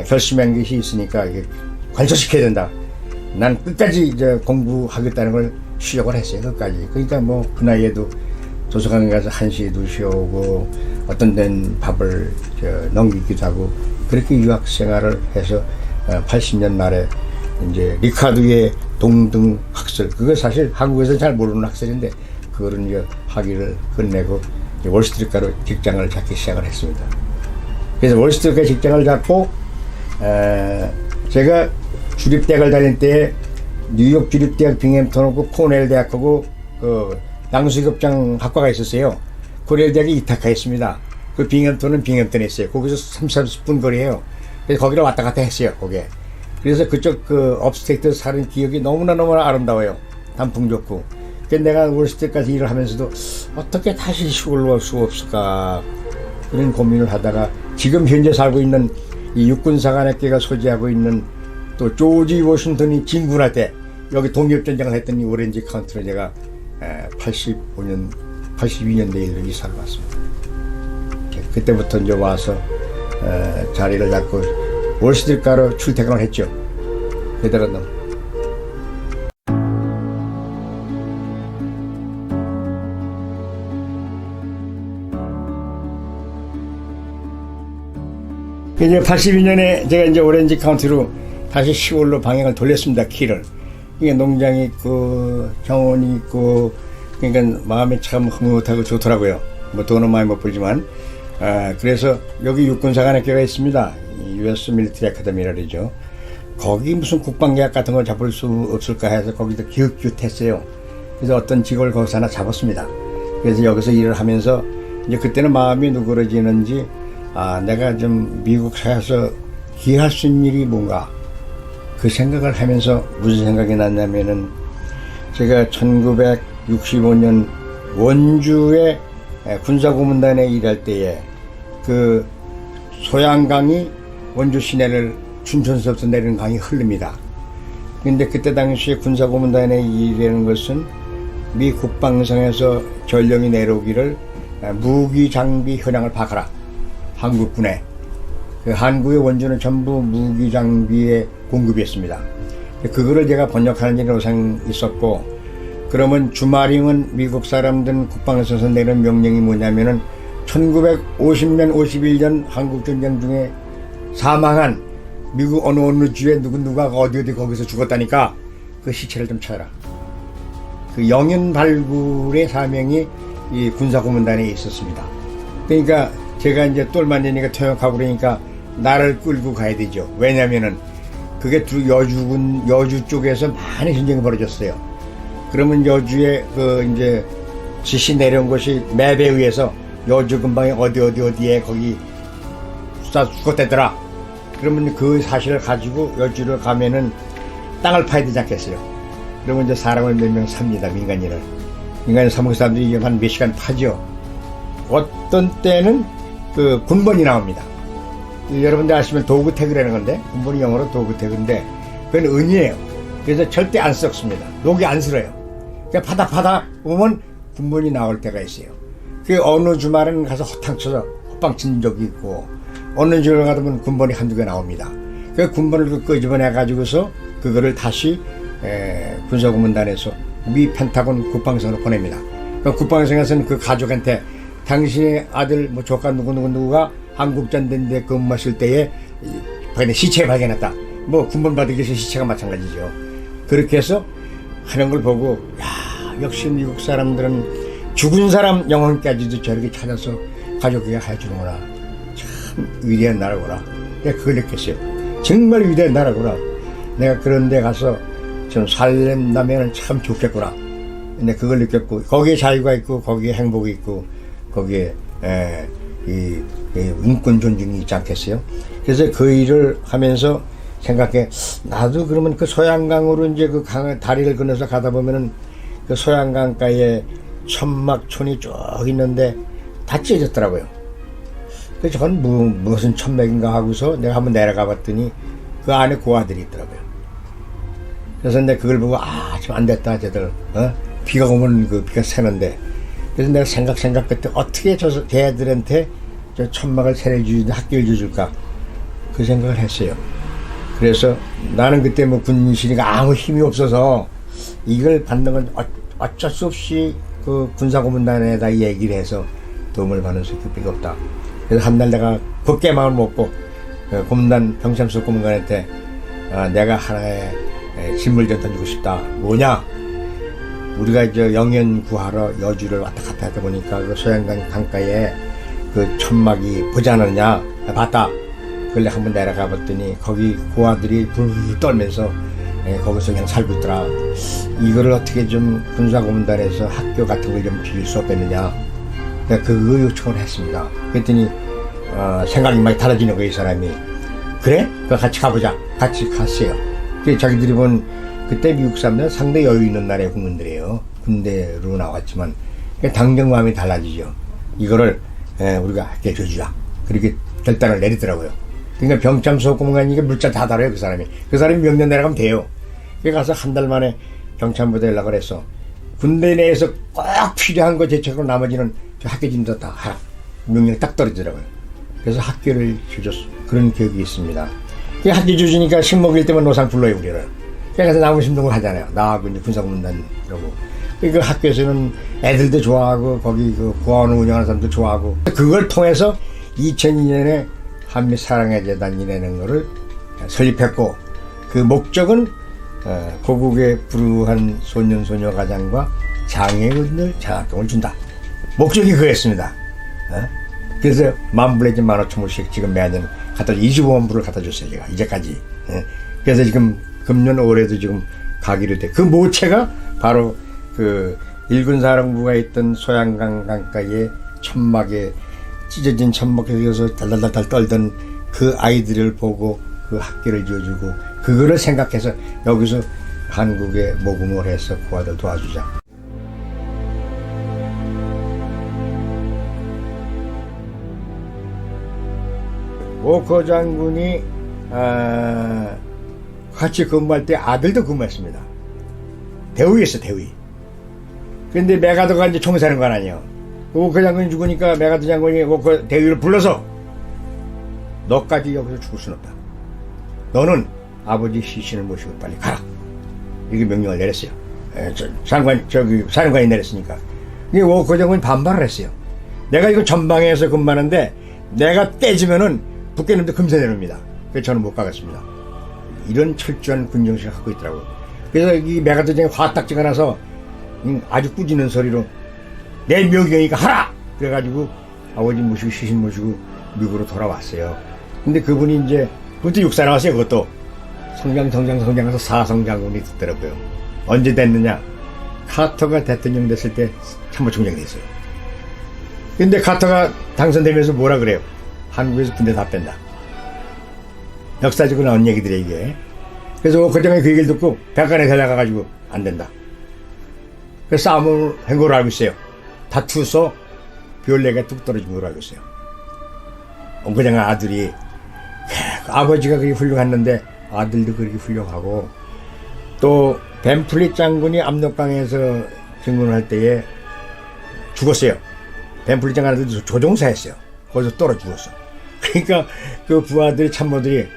결심한 것이 있으니까 이게 관철시켜야 된다. 난 끝까지 이제 공부하겠다는 걸 시작을 했어요, 끝까지. 그러니까 뭐 그 나이에도 도서관에 가서 1시에 2시에 오고 어떤 데는 밥을 넘기기도 하고 그렇게 유학 생활을 해서 80년 말에 이제 리카두의 동등 학설, 그거 사실 한국에서 잘 모르는 학설인데 그거를 이제 학위를 끝내고 월스트리트가로 직장을 잡기 시작을 했습니다. 그래서 월스트리트가 직장을 잡고 제가 주립대학을 다닐 때 뉴욕 주립대학 빙햄턴하고 코넬 대학하고 그 양수급장 학과가 있었어요. 코넬 대학이 이타카였습니다. 그 빙햄턴은 빙햄턴에 있어요. 거기서 30분 거리예요. 그래서 거기를 왔다 갔다 했어요, 거기에. 그래서 그쪽 그 업스테이트 사는 기억이 너무나 아름다워요. 단풍 좋고. 그래서 내가 월스트리트까지 일을 하면서도 어떻게 다시 시골로 올 수가 없을까 그런 고민을 하다가 지금 현재 살고 있는 이 육군사관학교가 소지하고 있는 또 조지 워싱턴이 진군할 때 여기 독립전쟁을 했던 이 오렌지 카운티로 제가 82년도에 이사를 왔습니다. 그때부터 이제 와서 자리를 잡고 월스트리트가로 출퇴근을 했죠. 그대로 이제 82년에 제가 이제 오렌지 카운티로 다시 시골로 방향을 돌렸습니다. 키를. 이게 농장이 있고 정원이 있고 그러니까 마음이 참 흐뭇하고 좋더라고요. 뭐 돈은 많이 못 벌지만 그래서 여기 육군사관학교가 있습니다. US 밀리터리 아카데미라 그러죠. 거기 무슨 국방계약 같은 걸 잡을 수 없을까 해서 거기도 기웃기웃했어요. 그래서 어떤 직업을 거기서 하나 잡았습니다. 그래서 여기서 일을 하면서 이제 그때는 마음이 누그러지는지 내가 좀 미국 사에서 기할 수 있는 일이 뭔가 그 생각을 하면서 무슨 생각이 났냐면은 제가 1965년 원주의 군사고문단에 일할 때에 그 소양강이 원주 시내를 춘천서부터 내리는 강이 흐릅니다. 근데 그때 당시에 군사고문단에 일하는 것은 미 국방성에서 전령이 내려오기를 무기 장비 현황을 파악하라. 한국군에 그 한국의 원주는 전부 무기 장비의 공급이었습니다. 그거를 제가 번역하는 일이 항상 있었고, 그러면 주마링은 미국 사람들 국방에서 내는 명령이 뭐냐면은 1950년 51년 한국전쟁 중에 사망한 미국 어느 주에 누가 어디 거기서 죽었다니까 그 시체를 좀 찾아라. 그 영연 발굴의 사명이 이 군사고문단에 있었습니다. 그러니까 제가 이제 똘만이니까 퇴역하고 그러니까 나를 끌고 가야 되죠. 왜냐면은 그게 여주 쪽에서 많이 전쟁이 벌어졌어요. 그러면 여주에 그 이제 지시 내려온 것이 맵에 의해서 여주 근방에 어디에 거기 죽었다더라. 그러면 그 사실을 가지고 여주를 가면은 땅을 파야 되지 않겠어요. 그러면 이제 사람을 몇 명 삽니다. 민간인을 사무국 사람들이 한 몇 시간 파죠. 어떤 때는 그 군번이 나옵니다. 여러분들 아시면 도그태그라는 건데, 군번이 영어로 도그태그인데 그건 은이에요. 그래서 절대 안 썩습니다. 녹이 안 슬어요. 그러니까 파다 보면 군번이 나올 때가 있어요. 그 어느 주말은 가서 허탕 쳐서 헛방 친 적이 있고, 어느 주말 가다 보면 군번이 한두 개 나옵니다. 그 군번을 끄집어내 가지고서 그거를 다시 군사고문단에서 미 펜타곤 국방성으로 보냅니다. 그 국방성에서는 그 가족한테 당신의 아들 뭐 조카 누구가 한국전쟁대 근무하실 때에 시체 발견했다. 뭐 군번 받기 위해서 시체가 마찬가지죠. 그렇게 해서 하는 걸 보고 역시 미국 사람들은 죽은 사람 영혼까지도 저렇게 찾아서 가족에게 해주는구나. 참 위대한 나라구나. 내가 그걸 느꼈어요. 정말 위대한 나라구나. 내가 그런 데 가서 좀 살린다면 참 좋겠구나. 근데 그걸 느꼈고, 거기에 자유가 있고 거기에 행복이 있고 거기에 이 인권 존중이 있지 않겠어요? 그래서 그 일을 하면서 생각해, 나도 그러면 그 소양강으로 이제 그 다리를 건너서 가다 보면은 그 소양강가에 천막촌이 쭉 있는데 다 찢어졌더라고요. 그래서 저건 무슨 천막인가 하고서 내가 한번 내려가 봤더니 그 안에 고아들이 있더라고요. 그래서 내가 그걸 보고 좀 안 됐다 쟤들. 비가 오면 그 비가 새는데 그래서 내가 생각 끝에 어떻게 저 걔들한테 저 천막을 차려주지 학교를 줘줄까 그 생각을 했어요. 그래서 나는 그때 뭐 군신이가 아무 힘이 없어서 이걸 받는 건 어쩔 수 없이 그 군사고문단에다 얘기를 해서 도움을 받는 수밖에 없다. 그래서 한 날 내가 굳게 마음을 먹고 고문단 병참수 고문관한테 내가 하나의 질문을 좀 던지고 싶다. 뭐냐? 우리가 저 영연 구하러 여주를 왔다 갔다 하다 보니까 그 소양강 강가에 그 천막이 보지 않았냐? 봤다. 그걸 한번 내려가 봤더니 거기 고아들이 불 떨면서 거기서 그냥 살고 있더라. 이거를 어떻게 좀 군사고문단에서 학교 같은 걸 좀 빌릴 수 없겠느냐. 내가 그 요청을 했습니다. 그랬더니 생각이 많이 달라지는 거예요, 이 사람이. 그래? 그 같이 가보자. 같이 갔어요. 자기들이 본 그때 미국 사람들은 상당히 여유 있는 나라의 국민들이에요. 군대로 나왔지만 당장 마음이 달라지죠. 이거를 우리가 학교에 줘주자. 그렇게 결단을 내리더라고요. 그러니까 병참소 고문관이 물자 다 달아요, 그 사람이. 그 사람이 명령 내려가면 돼요. 그래 가서 한 달 만에 병참부대 연락을 해서 군대 내에서 꼭 필요한 거 제쳐고 나머지는 저 학교 짐도 다 하라. 명령이 딱 떨어지더라고요. 그래서 학교를 줘줬어. 그런 기억이 있습니다. 그 학교 주시니까 식목일 때만 노상 불러요, 우리를. 그래서 나무심동을 하잖아요. 나하고 이제 군사고문단이라고. 그 학교에서는 애들도 좋아하고 거기 그 고아원 운영하는 사람도 좋아하고 그걸 통해서 2002년에 한미 사랑의 재단이라는 거를 설립했고 그 목적은 고국의 불우한 소년 소녀 가장과 장애인들 장학금을 준다. 목적이 그였습니다. 그래서 10,000불 내지 15,000불씩 지금 매년 갖다 25만 불을 갖다 줬어요, 제가 이제까지. 그래서 지금 금년 올해도 지금 가기로 돼. 그 모체가 바로 그 일군사령부가 있던 소양강 강가에 천막에 찢어진 천막에서 달달달달 떨던 그 아이들을 보고 그 학교를 지어주고 그거를 생각해서 여기서 한국에 모금을 해서 그 아들 도와주자. 워커 장군이 같이 근무할 때 아들도 근무했습니다. 대위였어, 대위. 근데 메가더가 이제 총사령관 아니에요. 워커 장군이 죽으니까 메가더 장군이 워커 대위를 불러서 너까지 여기서 죽을 순 없다. 너는 아버지 시신을 모시고 빨리 가라. 이렇게 명령을 내렸어요. 사령관이 내렸으니까. 근데 워커 장군이 반발을 했어요. 내가 이거 전방에서 근무하는데 내가 떼지면은 북괴놈도 금세 내립니다. 그래서 저는 못 가겠습니다. 이런 철저한 군정신을 갖고 있더라고요. 그래서 이 메가더 장이 화딱지가 나서 아주 꾸짖는 소리로 내 묘경이니까 하라! 그래가지고 아버지 모시고 시신 모시고 미국으로 돌아왔어요. 근데 그분이 이제 그것도 육사 나왔어요. 그것도 성장해서 사성장군이 됐더라고요. 언제 됐느냐? 카터가 대통령 됐을 때 참모총장이 됐어요. 근데 카터가 당선되면서 뭐라 그래요? 한국에서 군대 다 뺀다. 역사적으로 나온 얘기들이에요, 이게. 그래서 그전에 그 얘기를 듣고 백간에 데려가가지고 안 된다. 그래서 싸움을 한 걸로 알고 있어요. 다투서 별내가 뚝 떨어진 걸로 알고 있어요. 그냥 아들이 아버지가 그렇게 훌륭했는데 아들도 그렇게 훌륭하고 또 벤플리 장군이 압록강에서 증군을 할 때에 죽었어요. 벤플리 장군 아들도 조종사였어요. 거기서 떨어 죽었어. 그러니까 그 부하들 참모들이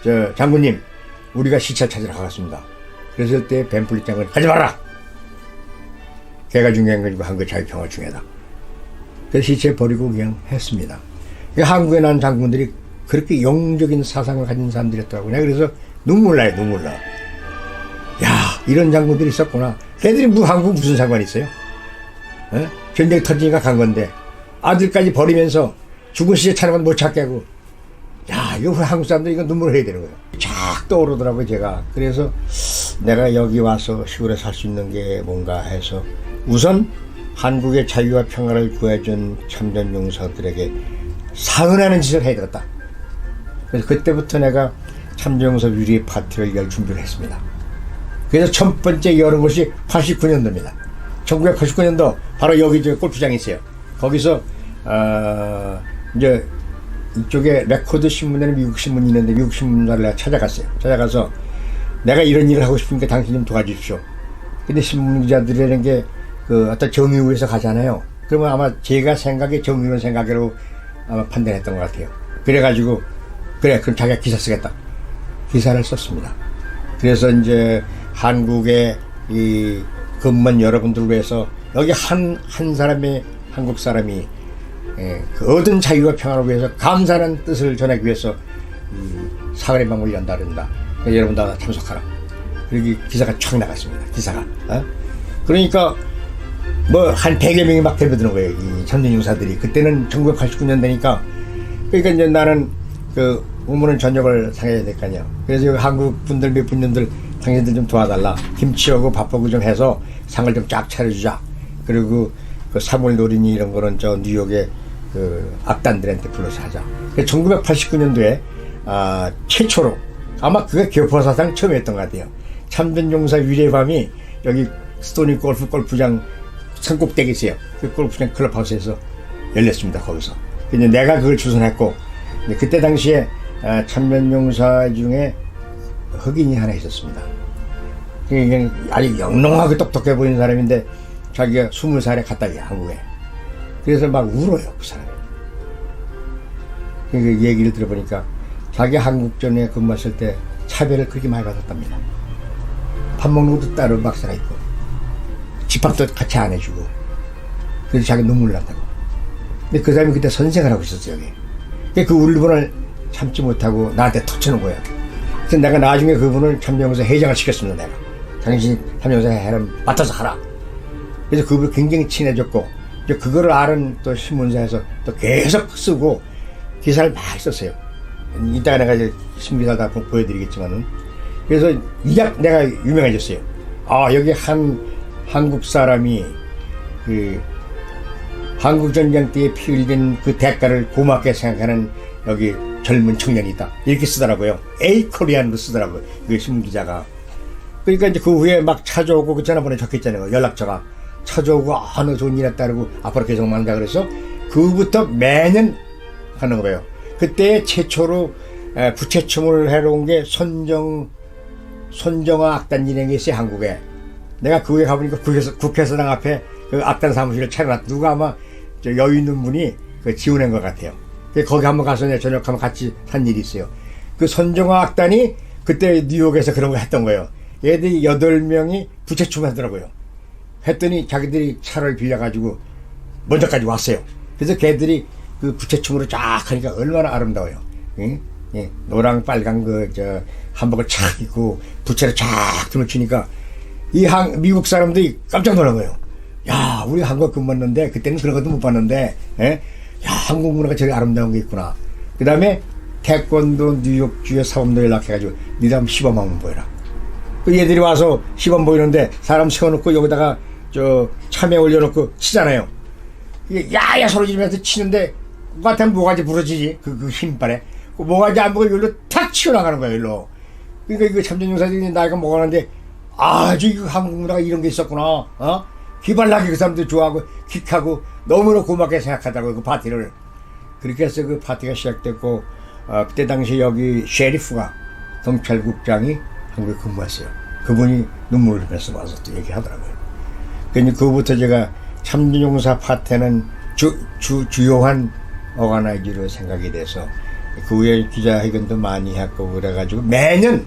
저 장군님 우리가 시체 찾으러 가겠습니다. 그래서 그때 벤플리 장군이 하지 마라. 걔가 중요한 거니까 한국 자기 평화 중요하다. 그래서 시체 버리고 그냥 했습니다. 한국에 난 장군들이 그렇게 영웅적인 사상을 가진 사람들이었더라고요. 그래서 눈물 나요, 눈물 나. 야, 이런 장군들이 있었구나. 걔들이 한국 무슨 상관이 있어요? 전쟁 터지니까 간 건데 아들까지 버리면서 죽은 시체 찾아가도 못 찾게 하고. 야, 이거 한국 사람들 이거 눈물 흘려야 되는 거예요. 쫙 떠오르더라고요, 제가. 그래서 내가 여기 와서 시골에 살 수 있는 게 뭔가 해서 우선 한국의 자유와 평화를 구해준 참전 용사들에게 사은하는 짓을 해야 되겠다. 그래서 그때부터 내가 참전용사 유리 파티를 열 준비를 했습니다. 그래서 첫 번째 열은 것이 89년도입니다. 1989년도 바로 여기 저 골프장이 있어요. 거기서 이제 이쪽에 레코드 신문에는 미국 신문이 있는데 미국 신문사를 내가 찾아갔어요. 찾아가서 내가 이런 일을 하고 싶으니까 당신 좀 도와주십시오. 근데 신문 기자들이라는 게 그 어떤 정의구에서 가잖아요. 그러면 아마 제가 생각에 정의로운 생각으로 아마 판단했던 것 같아요. 그래가지고 그래 그럼 자기가 기사 쓰겠다. 기사를 썼습니다. 그래서 이제 한국의 이 근무한 여러분들을 위해서 여기 한 사람의 한국 사람이 그 얻은 자유와 평화를 위해서 감사하는 뜻을 전하기 위해서 사흘의 밤을 연다 그런다. 그러니까 여러분 다 참석하라. 여기 기사가 촥 나갔습니다. 기사가. 그러니까 뭐 한 100여 명이 막 대표드는 거예요. 이 참전용사들이. 그때는 1989년 되니까 그러니까 이제 나는 그 우문은 저녁을 상해야 될 거 아니야. 그래서 여기 한국 분들 몇 분들 당신들 좀 도와달라. 김치하고 밥하고 좀 해서 상을 좀 쫙 차려주자. 그리고 그 사물 노린이 이런 거는 저 뉴욕의 그 악단들한테 불러서 하자. 1989년도에 최초로 아마 그게 교포사상 처음 했던 것 같아요. 참전용사 위례의 밤이 여기 스토니 골프장 산꼭대기 있어요. 그 골프장 클럽하우스에서 열렸습니다. 거기서. 근데 내가 그걸 주선했고 그때 당시에 참전용사 중에 흑인이 하나 있었습니다. 그게 아주 영롱하게 똑똑해 보이는 사람인데 자기가 20살에 갔다 와 한국에. 그래서 막 울어요 그 사람이. 그 얘기를 들어보니까 자기 한국전에 근무했을 때 차별을 그렇게 많이 받았답니다. 밥 먹는 것도 따로 막사가 있고 집밥도 같이 안 해주고. 그래서 자기 눈물 난다고. 근데 그 사람이 그때 선생을 하고 있었어요 여기. 그 울분을 참지 못하고 나한테 터치는 거예요. 그래서 내가 나중에 그분을 참전용사 회장을 시켰습니다. 내가 당신이 참전용사 해라 맡아서 하라. 그래서 그분을 굉장히 친해졌고 그거를 아는 또 신문사에서 또 계속 쓰고 기사를 많이 썼어요. 이따가 내가 이제 신문기사 다 보여드리겠지만은. 그래서 이작 내가 유명해졌어요. 여기 한국 사람이 그 한국전쟁 때에 피 흘린 그 대가를 고맙게 생각하는 여기 젊은 청년이 있다. 이렇게 쓰더라고요. A 코리안으로 쓰더라고요. 그 신문기자가. 그러니까 이제 그 후에 막 찾아오고 그 전화번호 적혀있잖아요. 연락처가. 찾아오고 너 좋은 일 했다 그러고 앞으로 계속 만나 그래서 그부터 매년 하는 거예요. 그때 최초로 부채춤을 해러 온 게 손정아 악단 진행이 있어요. 한국에. 내가 그 후에 가보니까 국회의사당 앞에 그 악단 사무실을 차려놨. 누가 아마 저 여유 있는 분이 그 지원한 것 같아요. 거기 한번 가서 내가 저녁하면 같이 산 일이 있어요. 그 손정아 악단이 그때 뉴욕에서 그런 거 했던 거예요. 얘들이 8명이 부채춤을 하더라고요. 했더니 자기들이 차를 빌려가지고 먼저까지 왔어요. 그래서 걔들이 그 부채춤으로 쫙 하니까 얼마나 아름다워요. 응? 예, 노랑 빨간 저 한복을 착 입고 부채를 쫙 등을 치니까 미국 사람들이 깜짝 놀란 거예요. 야, 우리 한국 근무했는데 그때는 그런 것도 못 봤는데, 예? 야, 한국 문화가 저기 아름다운 게 있구나. 그 다음에 태권도 뉴욕주의 사범도 연락해가지고 니들 한번 시범 한번 보여라. 그 얘들이 와서 시범 보이는데 사람 세워놓고 여기다가 저 참외 올려놓고 치잖아요. 이게 야야 소리 지르면서 치는데 같으면 모가지 부러지지. 그 힘빨에 그 모가지 안 보고 여기로 탁 치워나가는 거야 일로. 그러니까 이거 참전용사들이 나이가 먹었는데 아주 이거 한국 문화가 이런 게 있었구나. 기발나게 그 사람들 좋아하고 킥하고 너무나 고맙게 생각하다고 그 파티를. 그렇게 해서 그 파티가 시작됐고 그때 당시 여기 셰리프가 경찰국장이 한국에 근무했어요. 그분이 눈물을 흘려서 와서 또 얘기하더라고요. 그러니까 그부터 제가 참전용사 파트는 주요한 오가나이즈로 생각이 돼서 그 후에 기자회견도 많이 했고 그래가지고 매년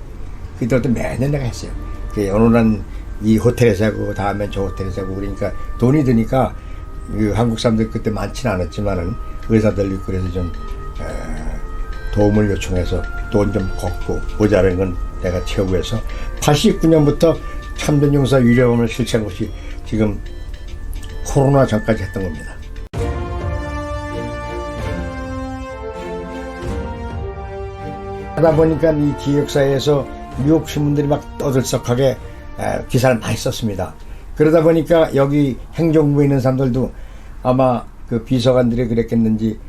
그때부터 매년 내가 했어요. 어느 날 이 호텔에서 하고 다음엔 저 호텔에서 하고 그러니까 돈이 드니까 그 한국 사람들 그때 많지는 않았지만은 의사들 있고 그래서 좀 도움을 요청해서 돈 좀 걷고 모자란 건 내가 채우고 해서 89년부터 참전용사 위례원을 실시한 것이 지금 코로나 전까지 했던 겁니다. 하다 보니까 이 지역사회에서 미국 신문들이 막 떠들썩하게 기사를 많이 썼습니다. 그러다 보니까 여기 행정부에 있는 사람들도 아마 그 비서관들이 그랬겠는지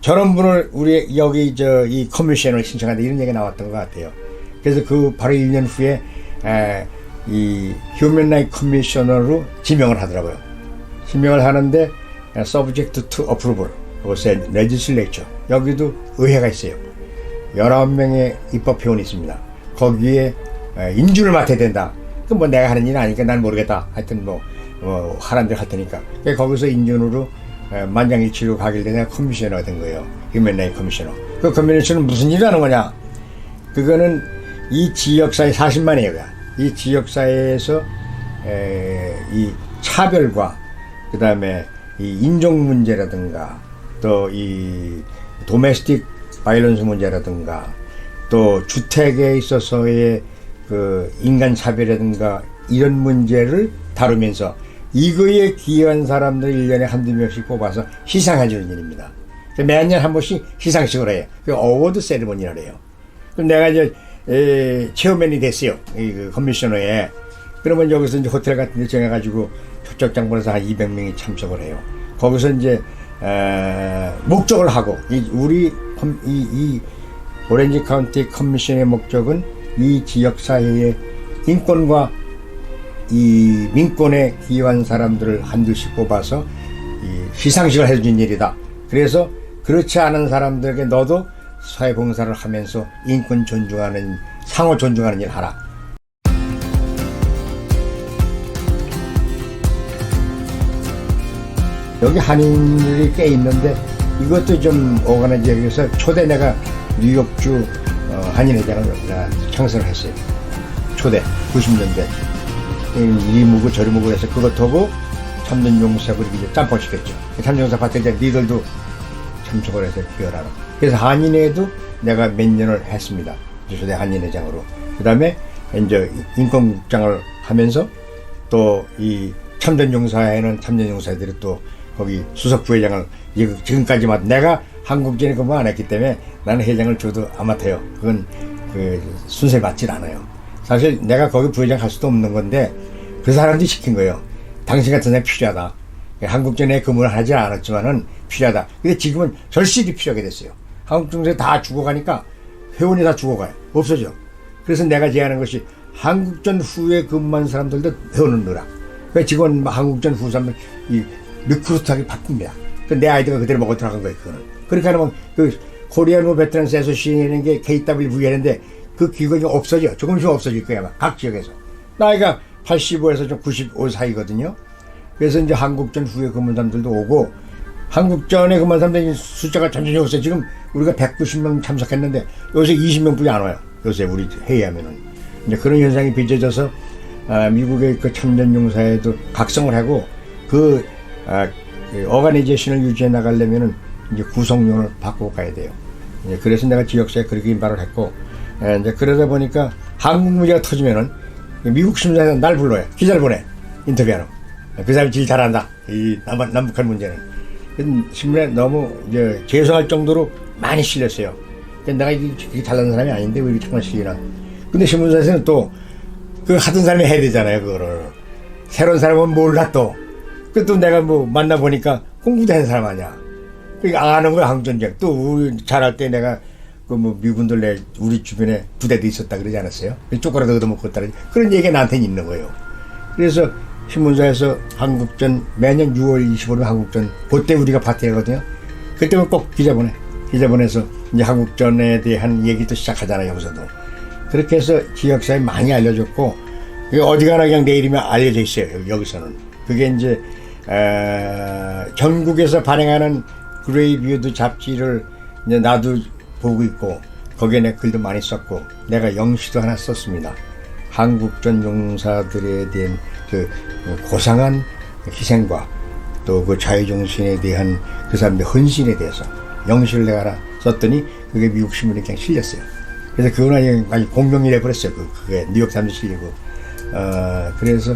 저런 분을 우리 여기 이 커미션을 신청한다 이런 얘기가 나왔던 것 같아요. 그래서 그 바로 1년 후에 이 휴먼 라이트 커미셔너로 지명을 하더라고요. 지명을 하는데 subject to approval 그것에 legislature 여기도 의회가 있어요. 19명의 입법회원이 있습니다. 거기에 인준을 맡아야 된다. 그 뭐 내가 하는 일은 아니니까 난 모르겠다. 하여튼 뭐 하란 대로 할 테니까. 거기서 인준으로 만장일치로 가길래 내가 커미셔너가 된 거예요. 휴먼라이트 커미셔너. 그 커미셔너는 무슨 일을 하는 거냐? 그거는 이 지역사회 40만이에요. 이 지역사회에서 이 차별과 그 다음에 이 인종 문제라든가 또 이 도메스틱 바이런스 문제라든가 또 주택에 있어서의 그 인간 차별이라든가 이런 문제를 다루면서 이거에 기여한 사람들 1년에 한두 명씩 뽑아서 시상해 주는 일입니다. 매년 한 번씩 시상식을 해요. 그 어워드 세리머니를 해요. 그럼 내가 이제 체어맨이 됐어요. 이 커미셔너에. 그러면 여기서 이제 호텔 같은 데 정해가지고 초청장 보내서 한 200명이 참석을 해요. 거기서 이제 목적을 하고 우리 이 오렌지 카운티 커미션의 목적은 이 지역 사회의 인권과 이 민권에 기여한 사람들을 한두씩 뽑아서 이 시상식을 해준 일이다. 그래서 그렇지 않은 사람들에게 너도 사회봉사를 하면서 인권 존중하는 상호 존중하는 일 하라. 여기 한인들이 꽤 있는데 이것도 좀 오가나이즈해서 초대 내가 뉴욕주 한인회장을 창설을 했어요. 초대 90년대 이리 묵고 저리 묵고 해서 그것하고 참전용사 그리고 이제 짬뽕 시켰죠. 참전용사 파트에 니들도 참석을 해서 기여하라. 그래서 한인회도 내가 몇 년을 했습니다. 초대 한인회장으로. 그 다음에 이제 인권국장을 하면서 또 이 참전용사에는 참전용사들이 또 거기 수석 부회장을 지금까지만 내가 한국전에 근무 안 했기 때문에 나는 회장을 줘도 안 맡아요. 그건 그 순서에 맞질 않아요. 사실 내가 거기 부회장 할 수도 없는 건데 그 사람들이 시킨 거예요. 당신 같은 사람이 필요하다. 한국전에 근무를 하지 않았지만은 필요하다. 근데 지금은 절실히 필요하게 됐어요. 한국전에 다 죽어가니까 회원이 다 죽어가요. 없어져. 그래서 내가 제안한 것이 한국전 후에 근무한 사람들도 회원을 넣으라. 그러니까 지금 한국전 후 사람들 이 리크루트하기 바쁩니다. 내 아이디가 그대로 먹어 들어간 거예요. 그거는. 그렇게 하면 그 코리안 워 베테랑스 애소시에이션이라는 게 KWV인데 그 기관이 없어져. 조금씩 없어질 거야. 아마 각 지역에서. 나이가 85에서 좀 95 사이거든요. 그래서 이제 한국전 후에 근무한 사람들도 오고 한국전에 근무한 사람들 숫자가 점점 없어요. 지금 우리가 190명 참석했는데 요새 20명뿐이 안 와요. 요새 우리 회의하면은. 이제 그런 현상이 빚어져서 미국의 그 참전용사에도 각성을 하고 그 어가니제이션을 유지해 나가려면은 이제 구성론을 바꾸고 가야 돼요. 이제 그래서 내가 지역사에 그렇게 인발을 했고, 이제 그러다 보니까 한국 문제가 터지면은 미국 신문사에서 날 불러요. 기자를 보내. 인터뷰하러. 그 사람이 제일 잘한다. 이 남북한 문제는. 신문에 너무 이제 죄송할 정도로 많이 실렸어요. 내가 이게 잘난 사람이 아닌데 왜 이렇게 정말 실리나. 근데 신문사에서는 또 그 하던 사람이 해야 되잖아요. 그거를. 새로운 사람은 몰라 또. 또 내가 뭐 만나보니까 공부도 하는 사람 아니야. 그러니까 아는 거야, 한국전쟁. 또 우리 잘할 때 내가 그 뭐 미군들 내 우리 주변에 부대도 있었다 그러지 않았어요? 쪼꼬라도 얻어먹고 있다. 그런 얘기가 나한테는 있는 거예요. 그래서 신문사에서 한국전 매년 6월 25일 한국전 그때 우리가 파티하거든요. 그때는 꼭 기자 보내. 기자 보내서 이제 한국전에 대한 얘기도 시작하잖아요, 여기서도. 그렇게 해서 지역사에 많이 알려줬고 어디 가나 그냥 내일이면 알려져 있어요, 여기서는. 그게 이제 전국에서 발행하는 그레이비우드 잡지를 이제 나도 보고 있고 거기에 내 글도 많이 썼고 내가 영시도 하나 썼습니다. 한국전 용사들에 대한 그 고상한 희생과 또 그 자유정신에 대한 그 사람들의 헌신에 대해서 영시를 내가 하나 썼더니 그게 미국 신문에 그냥 실렸어요. 그래서 그거는 아주 공명이 돼버렸어요. 그게 뉴욕타임즈 실리고 그래서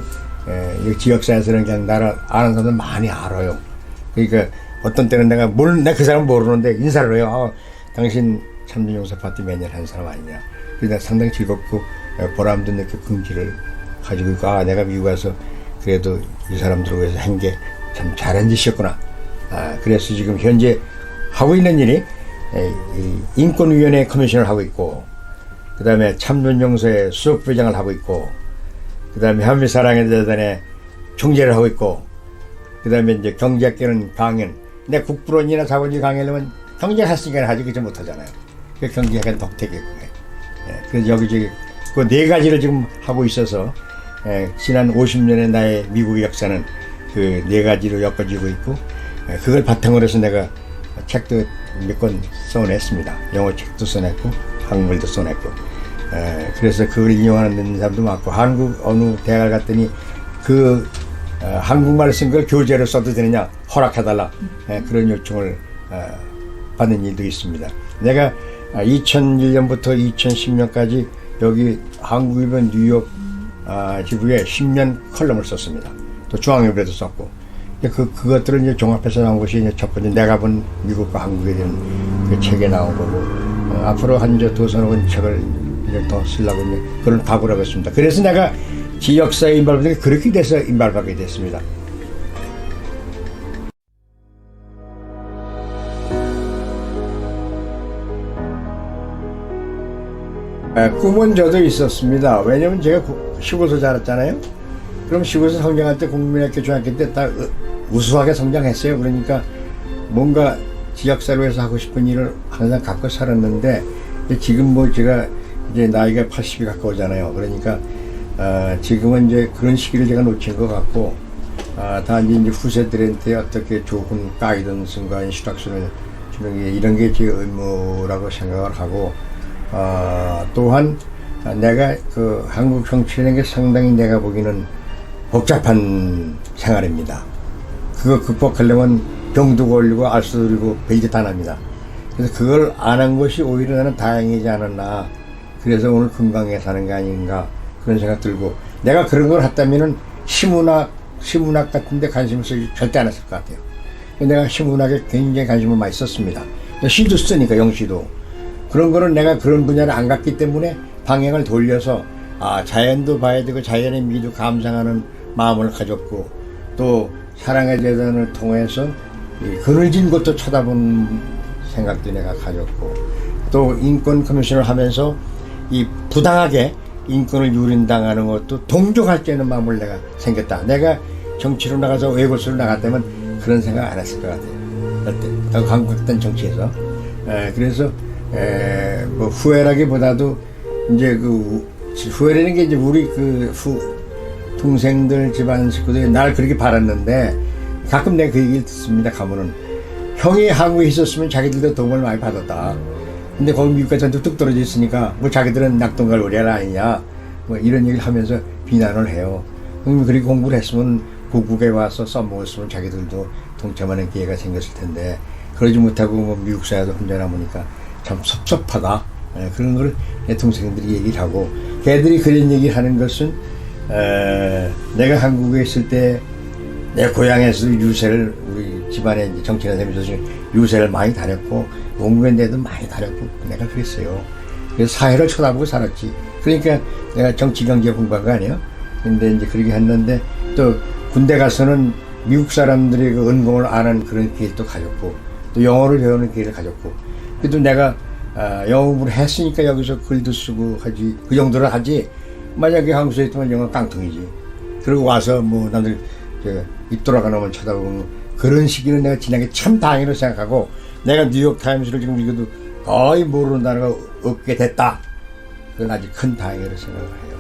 지역사에서는 그냥 나를 아는 사람들 많이 알아요. 그러니까 어떤 때는 내가 그 사람 모르는데 인사를 해요. 당신 참전용사 파티 매년 한 사람 아니냐. 그래서 상당히 즐겁고 보람도 느끼고 긍지를 가지고 있고 내가 미국 와서 그래도 이 사람들을 위해서 한 게 참 잘한 짓이었구나. 그래서 지금 현재 하고 있는 일이 인권위원회 커미션을 하고 있고 그 다음에 참전용사의 수석부회장을 하고 있고 그 다음에 한미사랑의 재단에 총재를 하고 있고 그 다음에 이제 경제학계는 강연. 내 국부론이나 자본주의 강연하면 경제학습니까 하지 그렇지 못하잖아요. 그 경제학은 덕택이고. 그래서 여기저기 그 네 가지를 지금 하고 있어서 지난 50년의 나의 미국 역사는 그 네 가지로 엮어지고 있고 그걸 바탕으로 해서 내가 책도 몇 권 써냈습니다. 영어 책도 써냈고 한국말도 써냈고 그래서 그걸 인용하는 사람도 많고 한국 어느 대학을 갔더니 그 한국말을 쓴 걸 교재로 써도 되느냐 허락해달라 그런 요청을 받는 일도 있습니다. 내가 2001년부터 2010년까지 여기 한국일보 뉴욕 지부에 10년 컬럼을 썼습니다. 또 중앙일보에도 썼고 그것들을 이제 종합해서 나온 것이 이제 첫 번째 내가 본 미국과 한국에 대한 그 책에 나온 거고 앞으로 한 이제 두서너 권 책을 이제 더 쓰려고 이제 그런 각오를 하고 있습니다. 그래서 내가 지역사회 인발받은 게 그렇게 돼서 인발받게 됐습니다. 꿈은 저도 있었습니다. 왜냐면 제가 시골에서 자랐잖아요. 그럼 시골에서 성장할 때 국민학교 중학교 때 딱 우수하게 성장했어요. 그러니까 뭔가 지역사회에서 하고 싶은 일을 항상 갖고 살았는데 지금 뭐 제가 이제 나이가 80이 가까우잖아요. 그러니까 지금은 이제 그런 시기를 제가 놓친 것 같고 단지 이제 후세들한테 어떻게 좋은 가이던스인가 인스트럭션을 주는 게 이런 게 제 의무라고 생각을 하고 또한 내가 그 한국 정치라는 게 상당히 내가 보기에는 복잡한 생활입니다. 그거 극복하려면 병도 걸리고 알수도 들고 별짓 다 납니다. 그래서 그걸 안 한 것이 오히려 나는 다행이지 않았나. 그래서 오늘 건강하게 사는 게 아닌가 그런 생각 들고 내가 그런 걸 했다면은 시문학 같은 데 관심을 쓰지 절대 안 했을 것 같아요. 내가 시문학에 굉장히 관심을 많이 썼습니다. 시도 쓰니까 영시도. 그런 거는 내가 그런 분야를 안 갔기 때문에 방향을 돌려서 자연도 봐야 되고 자연의 미도 감상하는 마음을 가졌고 또 사랑의 재단을 통해서 그늘진 곳도 쳐다본 생각도 내가 가졌고 또 인권 커미션을 하면서 이 부당하게 인권을 유린당하는 것도 동조할 줄 아는 마음을 내가 생겼다. 내가 정치로 나가서 외골수로 나갔다면 그런 생각 안 했을 것 같아요. 그때 한국했던 정치에서 그래서 뭐 후회라기보다도 이제 그 후회라는 게 이제 우리 그 동생들 집안 식구들이 날 그렇게 바랐는데 가끔 내가 그 얘기를 듣습니다. 가면은 형이 한국에 있었으면 자기들도 도움을 많이 받았다. 근데 거기 미국까지 뚝뚝 떨어져 있으니까 뭐 자기들은 낙동갈 오리알 아니냐 뭐 이런 얘기를 하면서 비난을 해요. 그럼 그렇게 공부를 했으면 고국에 와서 써먹었으면 자기들도 동참하는 기회가 생겼을 텐데 그러지 못하고 뭐 미국 사회도 혼자 남으니까 참 섭섭하다. 그런 걸 내 동생들이 얘기를 하고 걔들이 그런 얘기를 하는 것은 내가 한국에 있을 때 내 고향에서 유세를 우리 집안에 정치나 되면서 유세를 많이 다녔고 원구연대도 많이 다녔고 내가 그랬어요. 그래서 사회를 쳐다보고 살았지. 그러니까 내가 정치 경제 공부한 거 아니에요. 근데 이제 그렇게 했는데 또 군대 가서는 미국 사람들이 그 은공을 아는 그런 기회도 가졌고 또 영어를 배우는 기회를 가졌고 그래도 내가 영어 공부를 했으니까 여기서 글도 쓰고 하지 그 정도를 하지 만약에 한국에 있으면 영어 깡통이지. 그리고 와서 뭐 남들 입 돌아가는 걸 쳐다보면 그런 시기는 내가 지난 게 참 다행이라고 생각하고 내가 뉴욕타임스를 지금 읽어도 거의 모르는 단어가 없게 됐다. 그건 아주 큰 다행이라고 생각을 해요.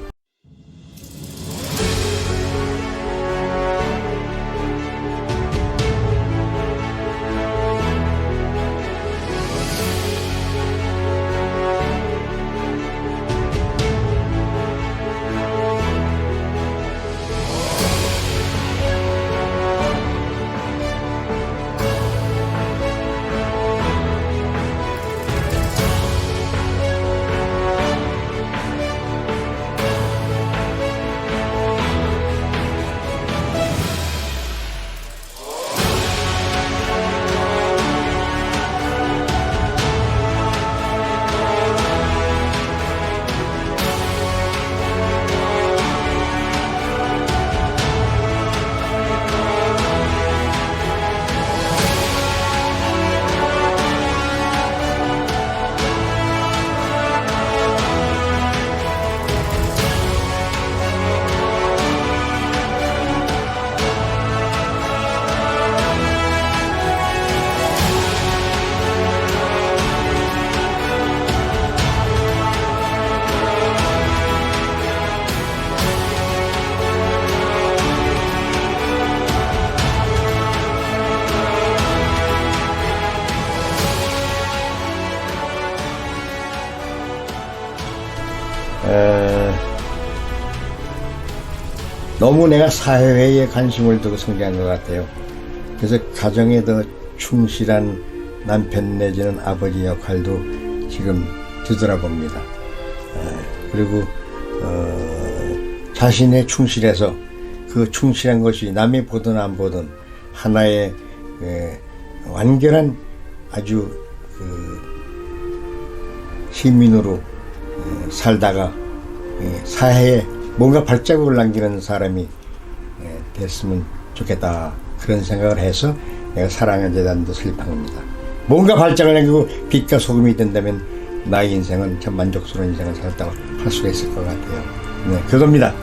너무 내가 사회에 관심을 두고 성장한 것 같아요. 그래서 가정에 더 충실한 남편 내지는 아버지 역할도 지금 뒤돌아봅니다. 그리고 자신의 충실해서 그 충실한 것이 남이 보든 안 보든 하나의 완결한 아주 시민으로 살다가 사회에 뭔가 발자국을 남기는 사람이 됐으면 좋겠다, 그런 생각을 해서 내가 사랑의 재단도 설립합니다. 뭔가 발자국을 남기고 빛과 소금이 된다면 나의 인생은 참 만족스러운 인생을 살았다고 할 수가 있을 것 같아요. 네, 그겁니다.